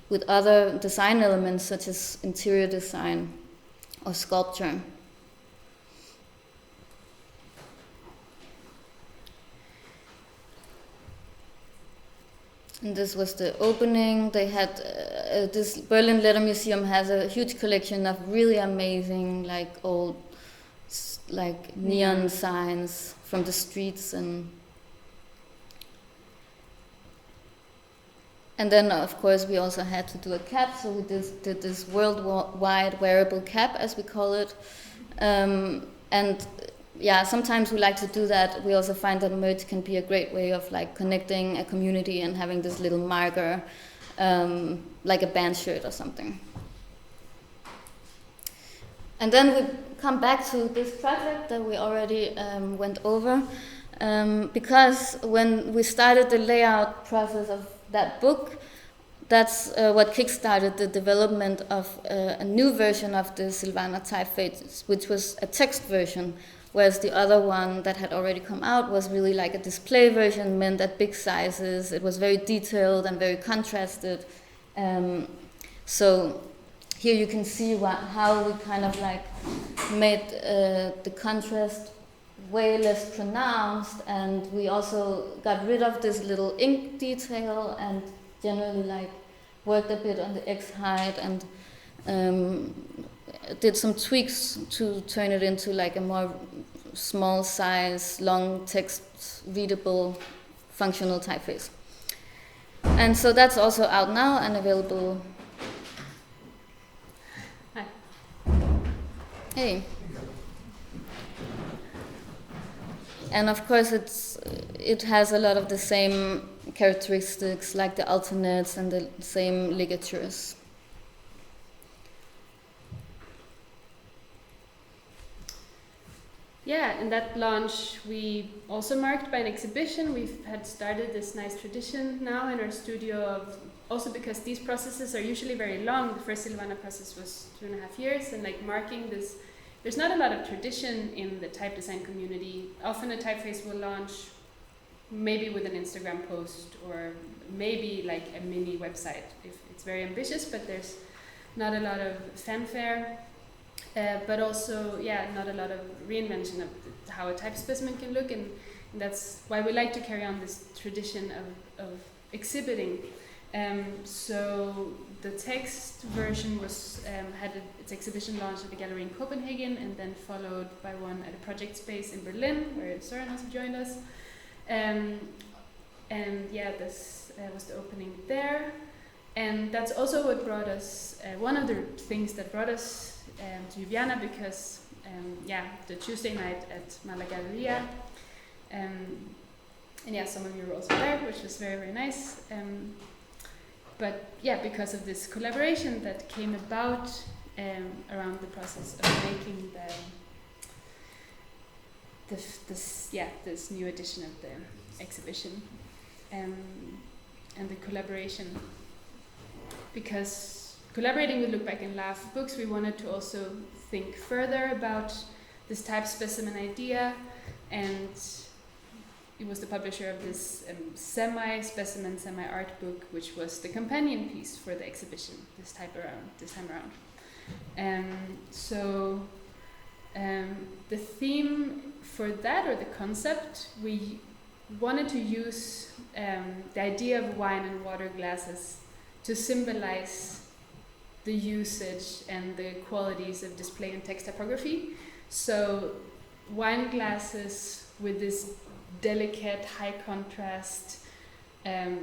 with other design elements such as interior design or sculpture. And this was the opening. They had this Berlin Letter Museum has a huge collection of really amazing, like old, like neon signs from the streets, and then of course we also had to do a cap. So we did this worldwide wearable cap, as we call it, and sometimes we like to do that. We also find that merch can be a great way of like connecting a community and having this little marker, like a band shirt or something. And then we come back to this project that we already went over, because when we started the layout process of that book, that's what kickstarted the development of a new version of the Silvana typeface, which was a text version, whereas the other one that had already come out was really like a display version, meant at big sizes. It was very detailed and very contrasted. So here you can see how we kind of like made the contrast way less pronounced, and we also got rid of this little ink detail and generally like worked a bit on the X height and did some tweaks to turn it into like a more small size, long text readable functional typeface. And so that's also out now and available. Hi. Hey. And of course it has a lot of the same characteristics, like the alternates and the same ligatures. Yeah, and that launch we also marked by an exhibition. We've had started this nice tradition now in our studio of, also because these processes are usually very long. The first Silvana process was 2.5 years, and like marking this, there's not a lot of tradition in the type design community. Often a typeface will launch maybe with an Instagram post or maybe like a mini website if it's very ambitious, but there's not a lot of fanfare. But also, not a lot of reinvention of how a type specimen can look, and that's why we like to carry on this tradition of exhibiting. So the text version was had its exhibition launch at the gallery in Copenhagen, and then followed by one at a project space in Berlin, where Søren also joined us. This was the opening there, and that's also what brought us. One of the things that brought us to Ljubljana, because the Tuesday night at Malagalleria, some of you were also there, which was very, very nice. Because of this collaboration that came about around the process of making this new edition of the exhibition, and the collaboration, because collaborating with Look Back and Laugh Books, we wanted to also think further about this type specimen idea, and he was the publisher of this semi-specimen, semi-art book, which was the companion piece for the exhibition this time around. The theme for that, or the concept, we wanted to use the idea of wine and water glasses to symbolize the usage and the qualities of display and text typography. So wine glasses with this delicate, high contrast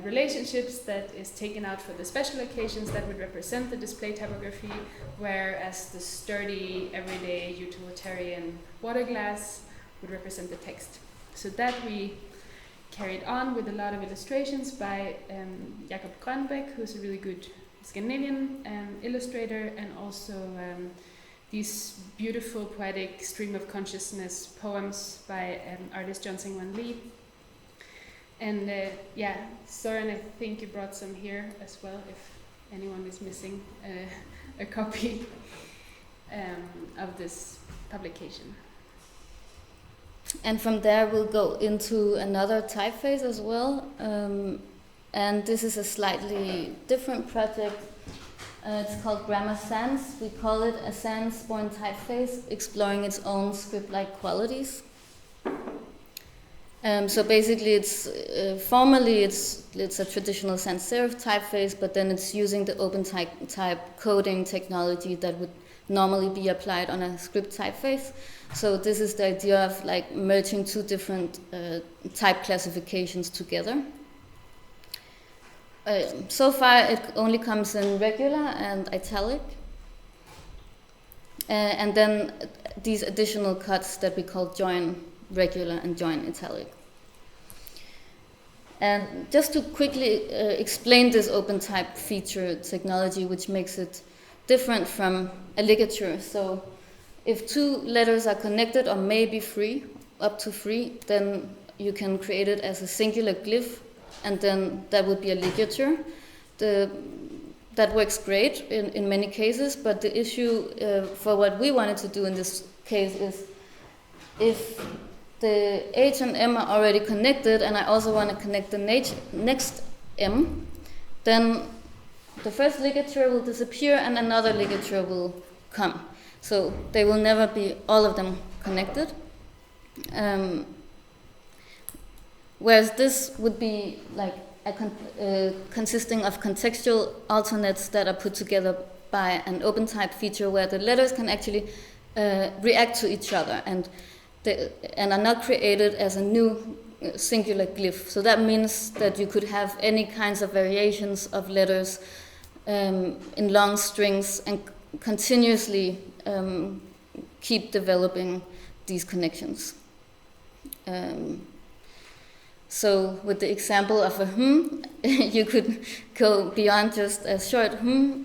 relationships that is taken out for the special occasions that would represent the display typography, whereas the sturdy, everyday, utilitarian water glass would represent the text. So that we carried on with a lot of illustrations by Jakob Grönbeck, who's a really good Scandinavian illustrator, and also these beautiful poetic stream of consciousness poems by artist John Singwan Lee. And Søren, I think you brought some here as well, if anyone is missing a copy of this publication. And from there we'll go into another typeface as well. And this is a slightly different project. It's called Grammar Sans. We call it a sans-born typeface, exploring its own script-like qualities. So basically, it's formally it's a traditional sans serif typeface, but then it's using the open type coding technology that would normally be applied on a script typeface. So this is the idea of like merging two different type classifications together. So far, it only comes in regular and italic, and then these additional cuts that we call join regular and join italic. And just to quickly explain this open type feature technology, which makes it different from a ligature. So if two letters are connected or may be free, up to free, then you can create it as a singular glyph, and then that would be a ligature. That works great in many cases, but the issue for what we wanted to do in this case is if the H and M are already connected, and I also want to connect the next M, then the first ligature will disappear and another ligature will come. So they will never be all of them connected. Whereas this would be like consisting of contextual alternates that are put together by an open type feature where the letters can actually react to each other and are not created as a new singular glyph. So that means that you could have any kinds of variations of letters in long strings and continuously keep developing these connections. So with the example of a you could go beyond just a short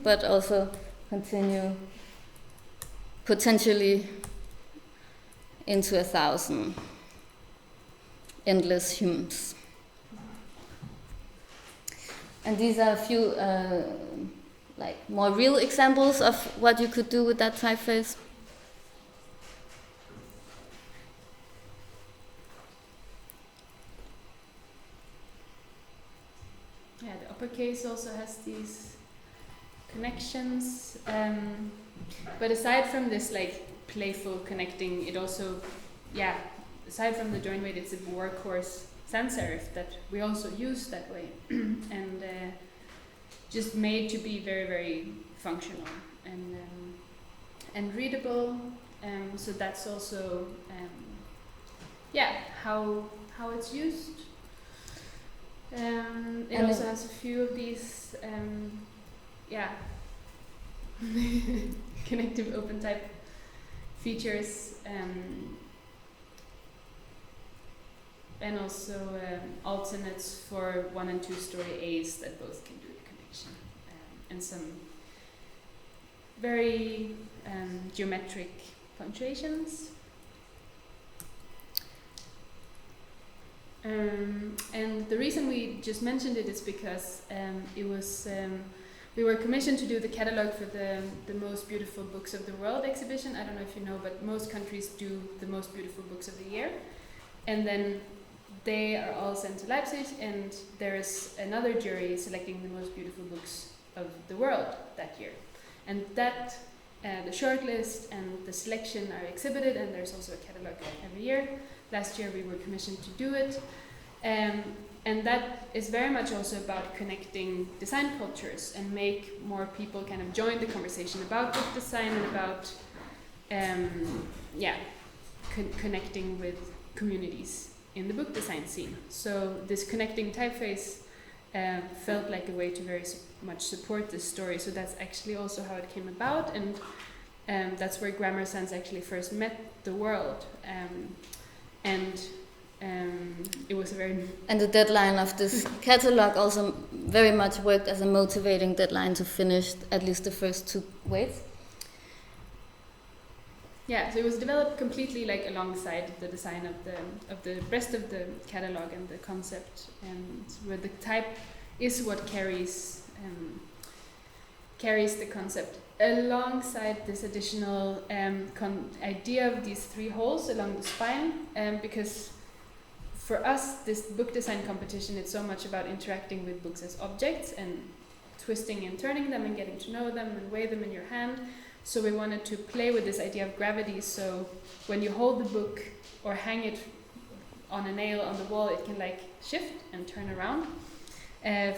but also continue potentially into 1,000 endless hums. And these are a few like more real examples of what you could do with that typeface. Yeah, the uppercase also has these connections. But aside from this like playful connecting, it also, aside from the join weight, it's a workhorse sans serif that we also use that way. And just made to be very, very functional and readable. So that's also how it's used. It also has a few of these connective open type features, and also alternates for 1 and 2 story A's that both can do the connection, and some very geometric punctuations. And the reason we just mentioned it is because it was we were commissioned to do the catalog for the Most Beautiful Books of the World exhibition. I don't know if you know, but most countries do the Most Beautiful Books of the Year. And then they are all sent to Leipzig, and there is another jury selecting the most beautiful books of the world that year. And that, the shortlist and the selection are exhibited, and there's also a catalogue every year. Last year we were commissioned to do it. And that is very much also about connecting design cultures and make more people kind of join the conversation about book design and about connecting with communities in the book design scene. So this connecting typeface felt like a way to very much support this story. So that's actually also how it came about, and that's where Grammar Sense actually first met the world. It was a very... And the deadline of this catalog also very much worked as a motivating deadline to finish at least the first 2 weights. Yeah, so it was developed completely like alongside the design of the rest of the catalog and the concept, and where the type is what carries the concept alongside this additional idea of these 3 holes along the spine, because for us, this book design competition, it's so much about interacting with books as objects and twisting and turning them and getting to know them and weigh them in your hand. So we wanted to play with this idea of gravity. So when you hold the book or hang it on a nail on the wall, it can like shift and turn around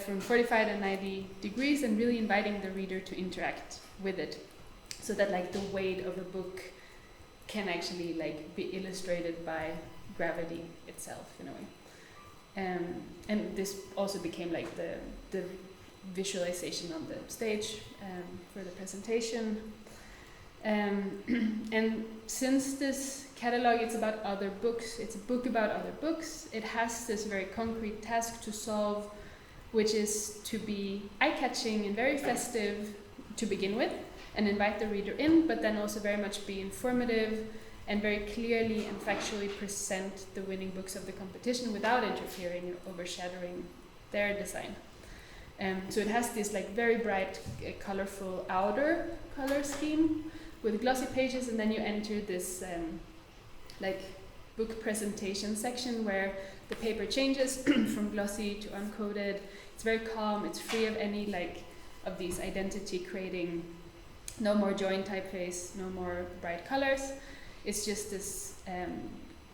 from 45 and 90 degrees, and really inviting the reader to interact with it. So that like the weight of a book can actually like be illustrated by gravity itself in a way. And this also became like the visualization on the stage for the presentation. And since this catalog, it's about other books, it's a book about other books, it has this very concrete task to solve, which is to be eye-catching and very festive to begin with, and invite the reader in, but then also very much be informative and very clearly and factually present the winning books of the competition without interfering or overshadowing their design. So it has this like very bright, colorful outer color scheme with glossy pages, and then you enter this like book presentation section where the paper changes from glossy to uncoded. It's very calm, it's free of any like of these identity creating, no more joint typeface, no more bright colors. It's just this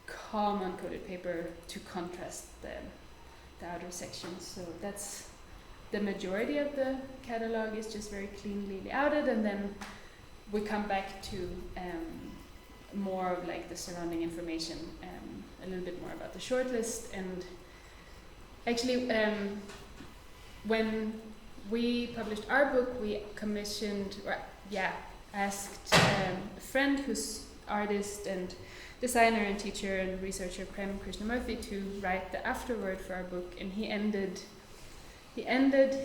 calm uncoded paper to contrast the outer sections. So that's the majority of the catalog is just very cleanly layouted, and then we come back to more of like the surrounding information, a little bit more about the shortlist. And actually when we published our book, we commissioned, asked a friend who's artist and designer and teacher and researcher Prem Krishnamurthy to write the afterword for our book, and he ended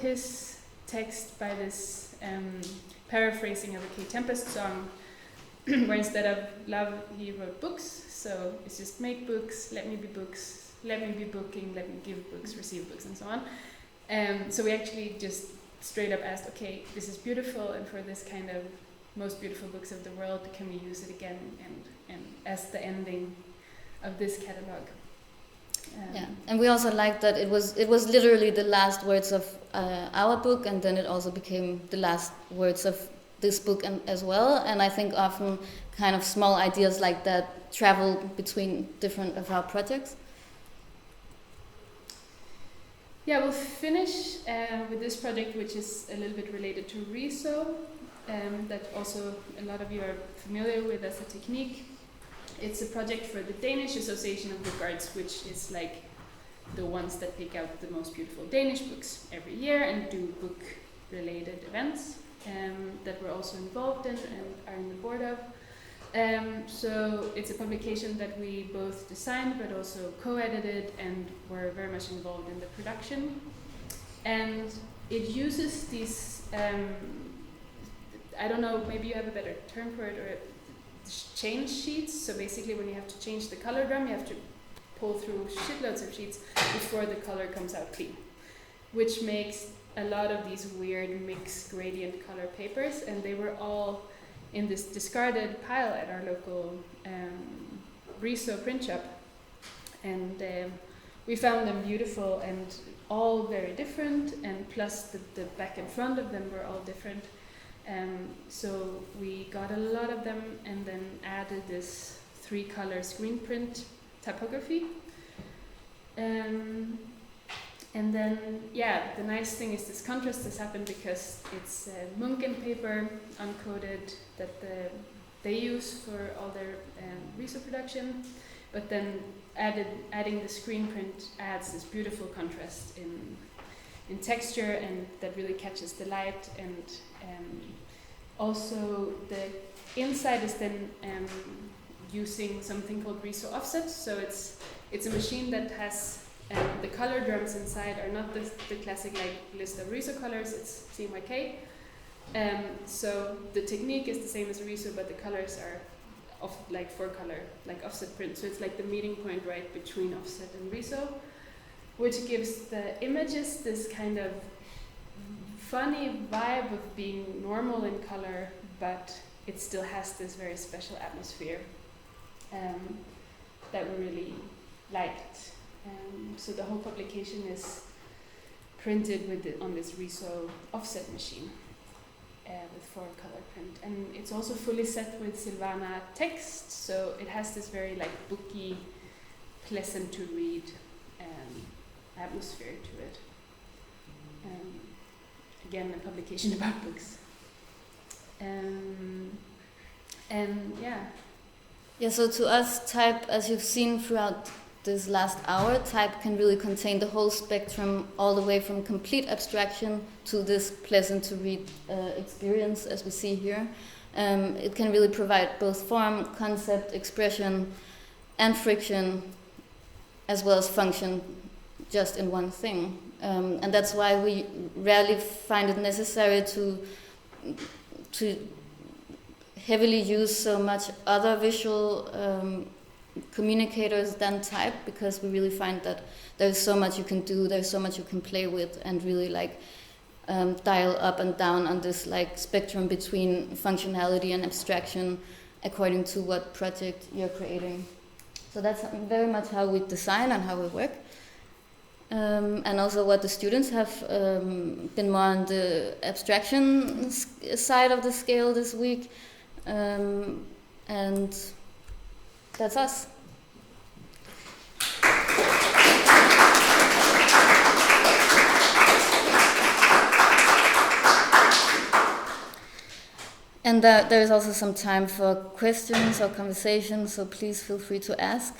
his text by this paraphrasing of a Kate Tempest song, where instead of love he wrote books. So it's just make books, let me be books, let me be booking, let me give books, receive books, and so on. So we actually just straight up asked, okay, this is beautiful, and for this kind of most beautiful books of the world, can we use it again and as the ending of this catalog? Yeah, and we also liked that it was literally the last words of our book, and then it also became the last words of this book as well. And I think often kind of small ideas like that travel between different of our projects. Yeah, we'll finish with this project, which is a little bit related to riso, that also a lot of you are familiar with as a technique. It's a project for the Danish Association of Book Arts, which is like the ones that pick out the most beautiful Danish books every year and do book-related events that we're also involved in and are in the board of. So it's a publication that we both designed but also co-edited, and were very much involved in the production. And it uses these, I don't know, maybe you have a better term for it, or change sheets. So basically when you have to change the color drum, you have to pull through shitloads of sheets before the color comes out clean, which makes a lot of these weird mixed gradient color papers, and they were all in this discarded pile at our local riso print shop. And we found them beautiful and all very different, and plus the back and front of them were all different. So we got a lot of them and then added this 3-color screen print typography. And then, yeah, the nice thing is this contrast has happened because it's Munken paper, uncoated, that they use for all their riso production, but then adding the screen print adds this beautiful contrast in texture, and that really catches the light. And also the inside is then using something called riso offset. So it's a machine that has the color drums inside are not the classic like list of riso colors. It's CMYK. So the technique is the same as riso, but the colors are of like 4-color, like offset print. So it's like the meeting point right between offset and riso, which gives the images this kind of funny vibe of being normal in color, but it still has this very special atmosphere that we really liked. So the whole publication is printed on this riso offset machine. With 4-color print, and it's also fully set with Silvana text, so it has this very like booky, pleasant to read atmosphere to it. Again, a publication about books. And Yeah, so to us, type, as you've seen throughout this last hour, type can really contain the whole spectrum, all the way from complete abstraction to this pleasant to read experience, as we see here. It can really provide both form, concept, expression, and friction, as well as function, just in one thing. And that's why we rarely find it necessary to heavily use so much other visual communicators than type, because we really find that there's so much you can do, there's so much you can play with, and really like dial up and down on this like spectrum between functionality and abstraction according to what project you're creating. So that's very much how we design and how we work. And also what the students have been more on the abstraction side of the scale this week. And that's us. And there is also some time for questions or conversations, so please feel free to ask.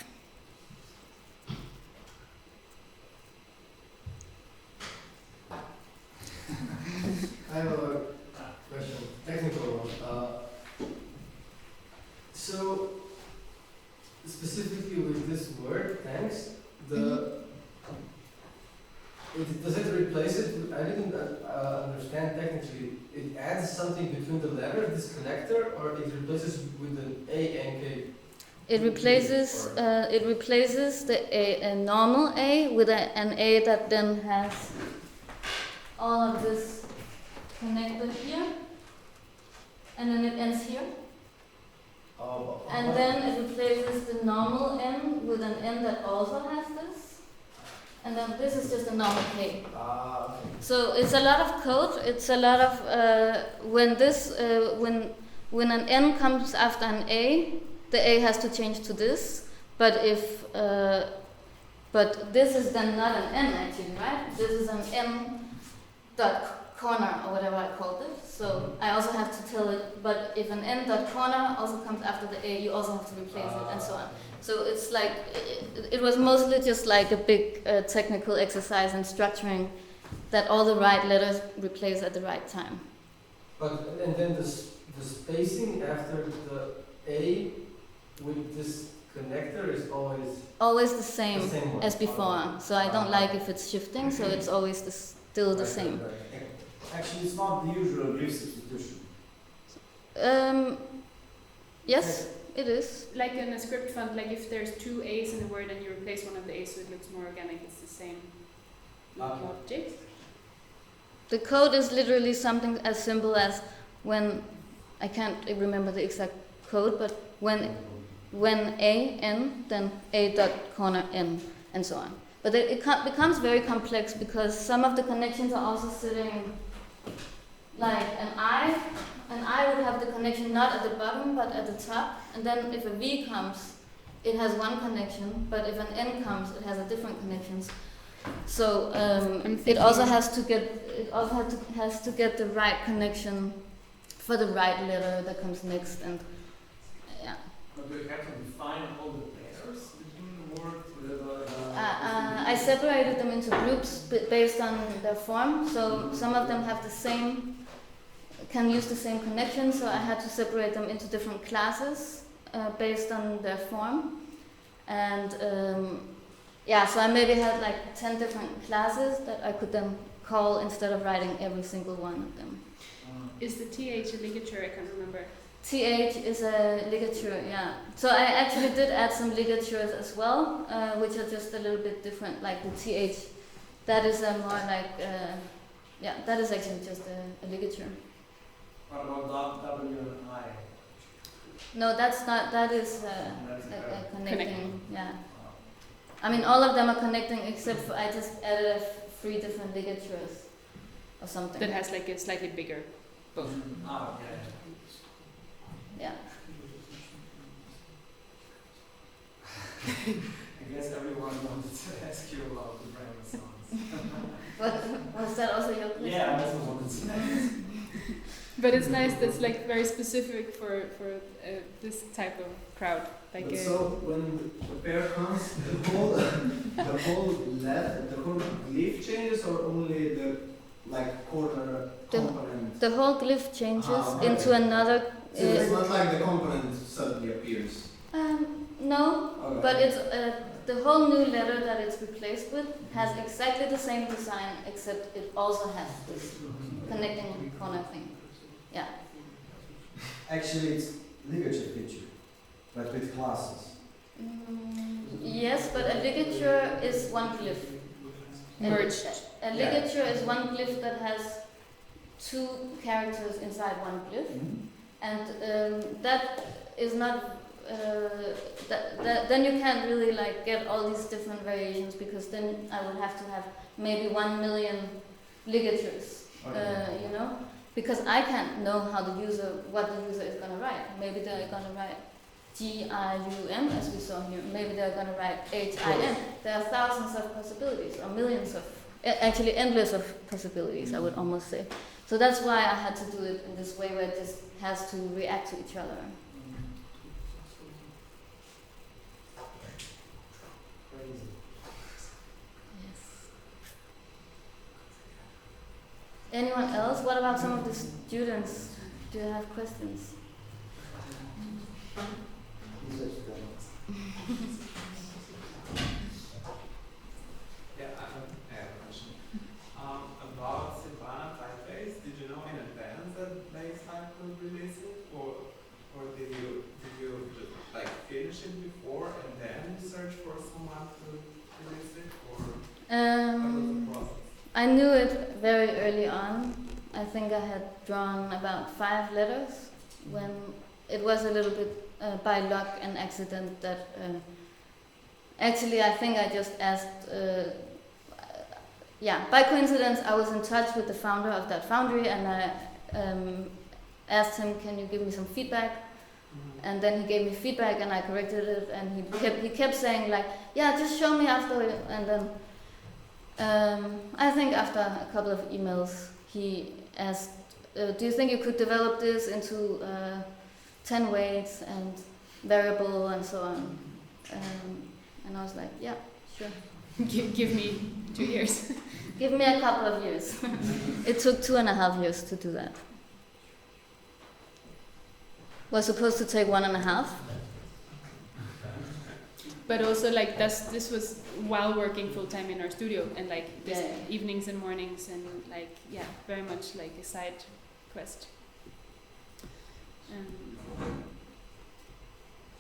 I have a question, technical one. So, specifically with this word, thanks, does it replace it? I didn't understand technically. It adds something between the letters, this connector, or it replaces with an A and K? It replaces a normal A with an A that then has all of this connected here, and then it ends here. And then it replaces the normal N with an N that also has this. And then this is just a normal K. Okay. So it's a lot of code. It's a lot of when an N comes after an A, the A has to change to this. But but this is then not an N actually, right? This is an N dot corner or whatever I called it. So I also have to tell it. But if an N dot corner also comes after the A, you also have to replace it, and so on. So it's like, it was mostly just like a big technical exercise in structuring that all the right letters replace at the right time. And then the spacing after the A with this connector is always the same one. as before. So I don't like if it's shifting, so it's always still the same. Actually, it's not the usual glyph substitution. Yes. It is. Like in a script font, like if there's 2 A's in a word and you replace one of the A's so it looks more organic, it's the same logic. The code is literally something as simple as when, I can't remember the exact code, but when A, N, then A dot corner N, and so on. But becomes very complex because some of the connections are also sitting like an I would have the connection not at the bottom but at the top, and then if a V comes, it has one connection, but if an N comes, it has a different connection. So it also has to get the right connection for the right letter that comes next, and yeah. But do you have to define all the pairs between the words? I separated them into groups based on their form. So some of them have the same, can use the same connection. So I had to separate them into different classes based on their form. And yeah, so I maybe had like 10 different classes that I could then call instead of writing every single one of them. Is the TH a ligature? I can't remember. TH is a ligature, yeah. So I actually did add some ligatures as well, which are just a little bit different. Like the TH, that is a more like, yeah, that is actually just a ligature. What about W and I? No, that's not, that is a connecting, yeah. I mean, all of them are connecting except for, I just added 3 different ligatures or something. That has like a slightly bigger both. Ah, yeah. Yeah. I guess everyone wanted to ask you about the Renaissance. Was that also your question? Yeah, I also wanted to ask. But it's nice that's like very specific for this type of crowd. Like But so when the pair comes, the whole glyph changes, or only the like corner component? The whole glyph changes okay. into another. So it's not like the component suddenly appears. No, Okay. but it's the whole new letter that it's replaced with has exactly the same design, except it also has this connecting corner thing. Yeah. Actually, it's ligature feature, but with classes. Yes, but a ligature is one glyph. merged. A ligature is one glyph that has 2 characters inside one glyph, and that is not. Then you can't really like get all these different variations, because then I would have to have maybe 1 million ligatures. Okay. You know, because I can't know how what the user is gonna write. Maybe they're gonna write GIUM as we saw here. Maybe they're gonna write HIM. There are thousands of possibilities, or millions of, actually endless of possibilities, I would almost say. So that's why I had to do it in this way, where it just has to react to each other. Anyone else? What about some of the students? Do you have questions? Yeah, I have a question. About Silvana typeface, did you know in advance that Baseline would release it, or did you just like finish it before and then you search for someone to release it, or what was the process? I knew it very early on. I think I had drawn about 5 letters when it was a little bit by luck and accident that actually I think I just asked, by coincidence I was in touch with the founder of that foundry, and I asked him, can you give me some feedback? And then he gave me feedback and I corrected it, and he kept saying like, yeah, just show me after, and then I think after a couple of emails, he asked, do you think you could develop this into 10 weights and variable and so on? And I was like, yeah, sure. Give me 2 years. Give me a couple of years. It took 2.5 years to do that. Was supposed to take 1.5. But also like this was while working full time in our studio, and like this evenings and mornings, and like very much like a side quest.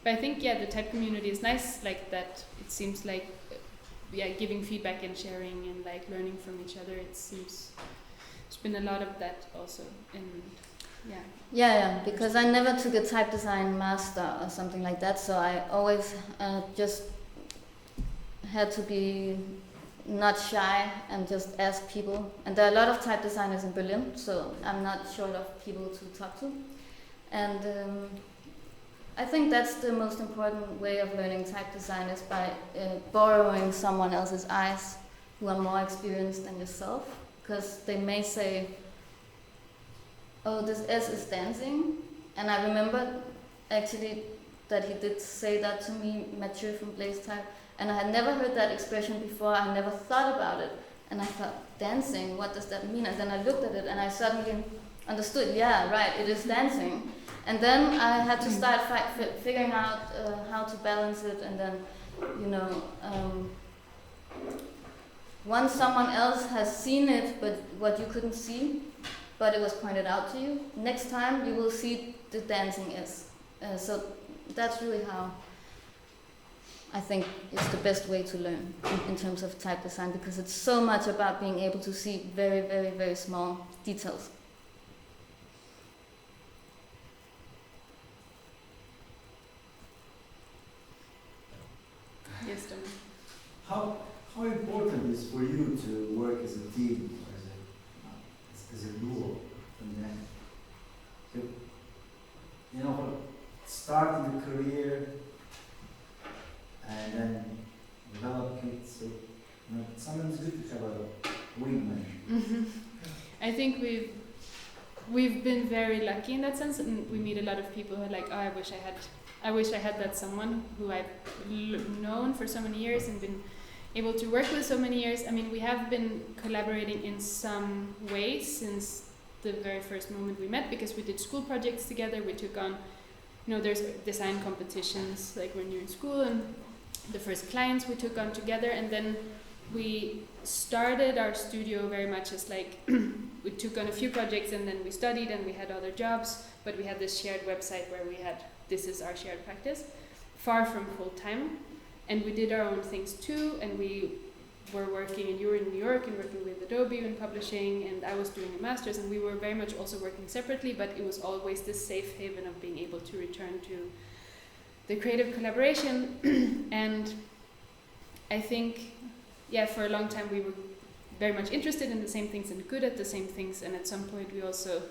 But I think the type community is nice like that. It seems like giving feedback and sharing and like learning from each other. It seems there's been a lot of that also, and because I never took a type design master or something like that, so I always just had to be not shy and just ask people. And there are a lot of type designers in Berlin, so I'm not short of people to talk to. And I think that's the most important way of learning type design, is by borrowing someone else's eyes who are more experienced than yourself, because they may say, oh, this S is dancing. And I remember actually that he did say that to me, Mathieu from Blaze Type, and I had never heard that expression before. I never thought about it, and I thought, dancing, what does that mean? And then I looked at it and I suddenly understood, yeah, right, it is dancing. And then I had to start figuring out how to balance it, and then, you know, once someone else has seen it, but what you couldn't see, but it was pointed out to you, next time you will see the dancing is. So that's really how I think it's the best way to learn in terms of type design, because it's so much about being able to see very, very, very small details. Yes, Tom. How important is for you to work as a team, as a duo, and then you know, starting the career and then develop it? So you know, sometimes it's good to have a wingman. Mm-hmm. I think we've been very lucky in that sense, and we meet a lot of people who are like, oh, I wish I had that someone who I've known for so many years and been able to work with so many years. I mean, we have been collaborating in some ways since the very first moment we met, because we did school projects together. We took on, you know, there's design competitions like when you're in school, and the first clients we took on together, and then we started our studio very much as like we took on a few projects and then we studied and we had other jobs, but we had this shared website where we had, this is our shared practice, far from full time. And we did our own things too, and we were working, and you were in New York and working with Adobe and publishing, and I was doing a master's, and we were very much also working separately, but it was always this safe haven of being able to return to the creative collaboration. And I think, yeah, for a long time we were very much interested in the same things and good at the same things, and at some point we also,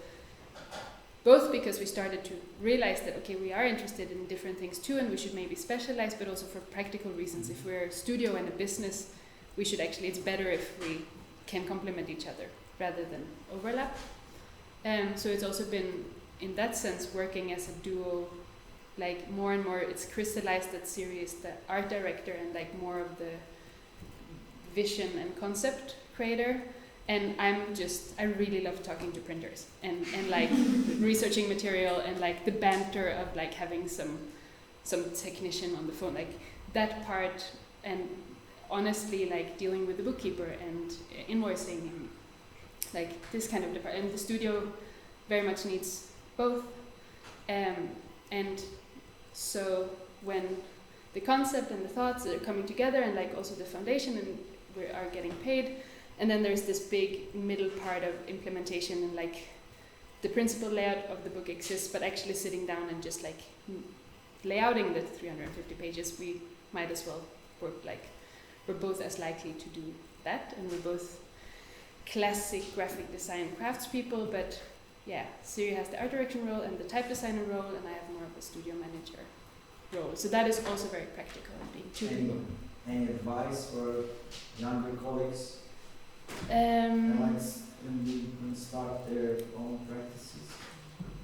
both because we started to realize that, okay, we are interested in different things too, and we should maybe specialize, but also for practical reasons. If we're a studio and a business, we should actually, it's better if we can complement each other rather than overlap. So it's also been, in that sense, working as a duo, like more and more, it's crystallized that Siri is the art director and like more of the vision and concept creator. And I really love talking to printers and like researching material and like the banter of like having some technician on the phone, like that part, and honestly like dealing with the bookkeeper and invoicing and like this kind of department. And the studio very much needs both. And so when the concept and the thoughts are coming together, and like also the foundation, and we are getting paid, and then there's this big middle part of implementation, and like the principal layout of the book exists, but actually sitting down and just like layouting the 350 pages, we might as well work like, we're both as likely to do that, and we're both classic graphic design craftspeople, but yeah, Siri has the art direction role and the type designer role, and I have more of a studio manager role. So that is also very practical, being two people. Any advice for younger colleagues? When start their own practices?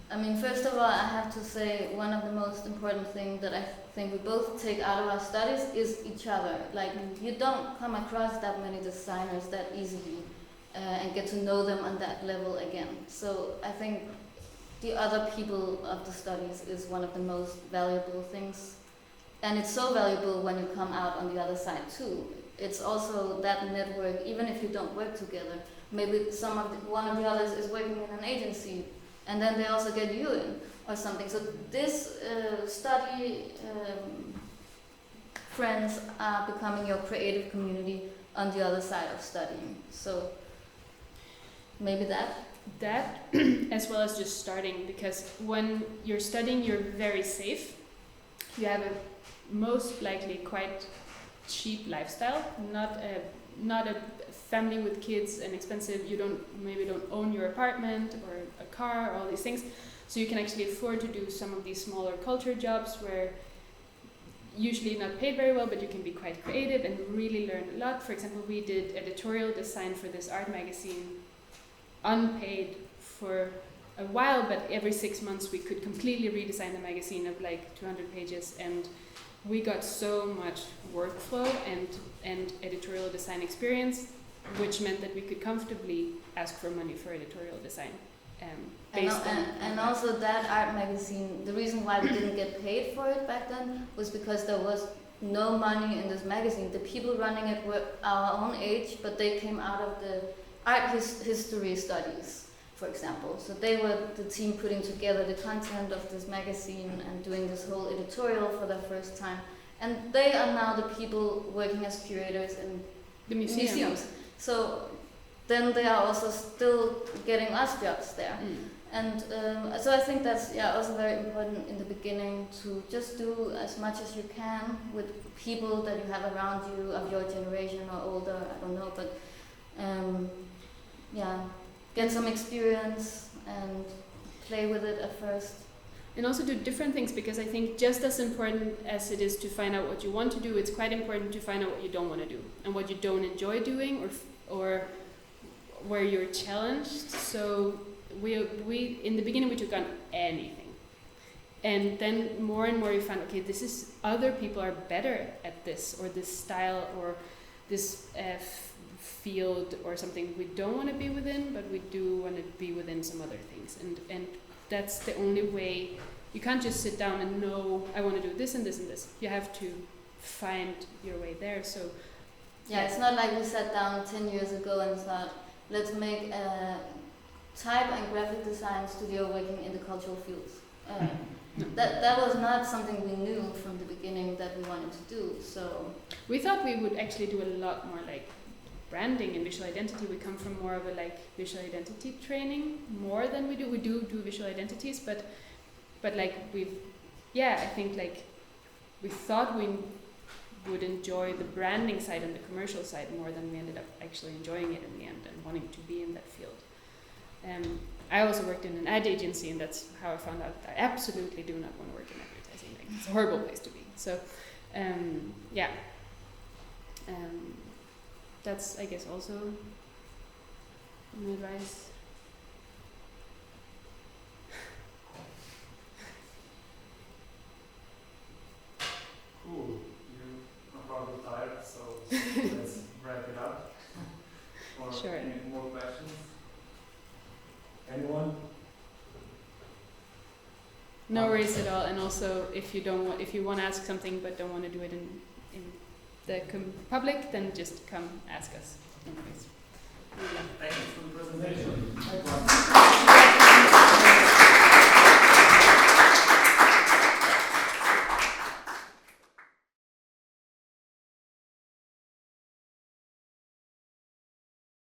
I mean, first of all, I have to say one of the most important things that I think we both take out of our studies is each other. Like, you don't come across that many designers that easily and get to know them on that level again. So I think the other people of the studies is one of the most valuable things. And it's so valuable when you come out on the other side too. It's also that network, even if you don't work together. Maybe one of the others is working in an agency, and then they also get you in or something. So this study friends are becoming your creative community on the other side of studying. So maybe that as well as just starting, because when you're studying, you're very safe. You have a most likely quite cheap lifestyle, not a not a family with kids and expensive, you maybe don't own your apartment or a car or all these things, so you can actually afford to do some of these smaller culture jobs where usually not paid very well, but you can be quite creative and really learn a lot. For example, we did editorial design for this art magazine, unpaid for a while, but every 6 months we could completely redesign the magazine of like 200 pages, and we got so much workflow and editorial design experience, which meant that we could comfortably ask for money for editorial design. And also that art magazine, the reason why we didn't get paid for it back then was because there was no money in this magazine. The people running it were our own age, but they came out of the art history studies, for example. So they were the team putting together the content of this magazine and doing this whole editorial for the first time. And they are now the people working as curators in the museums. So then they are also still getting us jobs there. And so I think that's also very important in the beginning to just do as much as you can with people that you have around you of your generation or older, I don't know, but get some experience and play with it at first. And also do different things, because I think just as important as it is to find out what you want to do, it's quite important to find out what you don't want to do and what you don't enjoy doing or where you're challenged. So we in the beginning we took on anything, and then more and more you found, okay, this is, other people are better at this or this style or this field or something we don't want to be within, but we do want to be within some other things, and that's the only way. You can't just sit down and know I want to do this and this and this. You have to find your way there. So it's not like we sat down 10 years ago and thought, let's make a type and graphic design studio working in the cultural fields. That was not something we knew from the beginning that we wanted to do. So we thought we would actually do a lot more like branding and visual identity. We come from more of a like visual identity training more than we do. We do visual identities, but like I think like we thought we would enjoy the branding side and the commercial side more than we ended up actually enjoying it in the end and wanting to be in that field. I also worked in an ad agency, and that's how I found out that I absolutely do not want to work in advertising. Like, it's a horrible place to be. So, that's, I guess, also my advice. Cool. You're probably tired, so let's wrap it up. Or sure. Any more questions? Anyone? No worries at all. And also, if you want to ask something but don't want to do it in the public, then just come ask us. Anyways.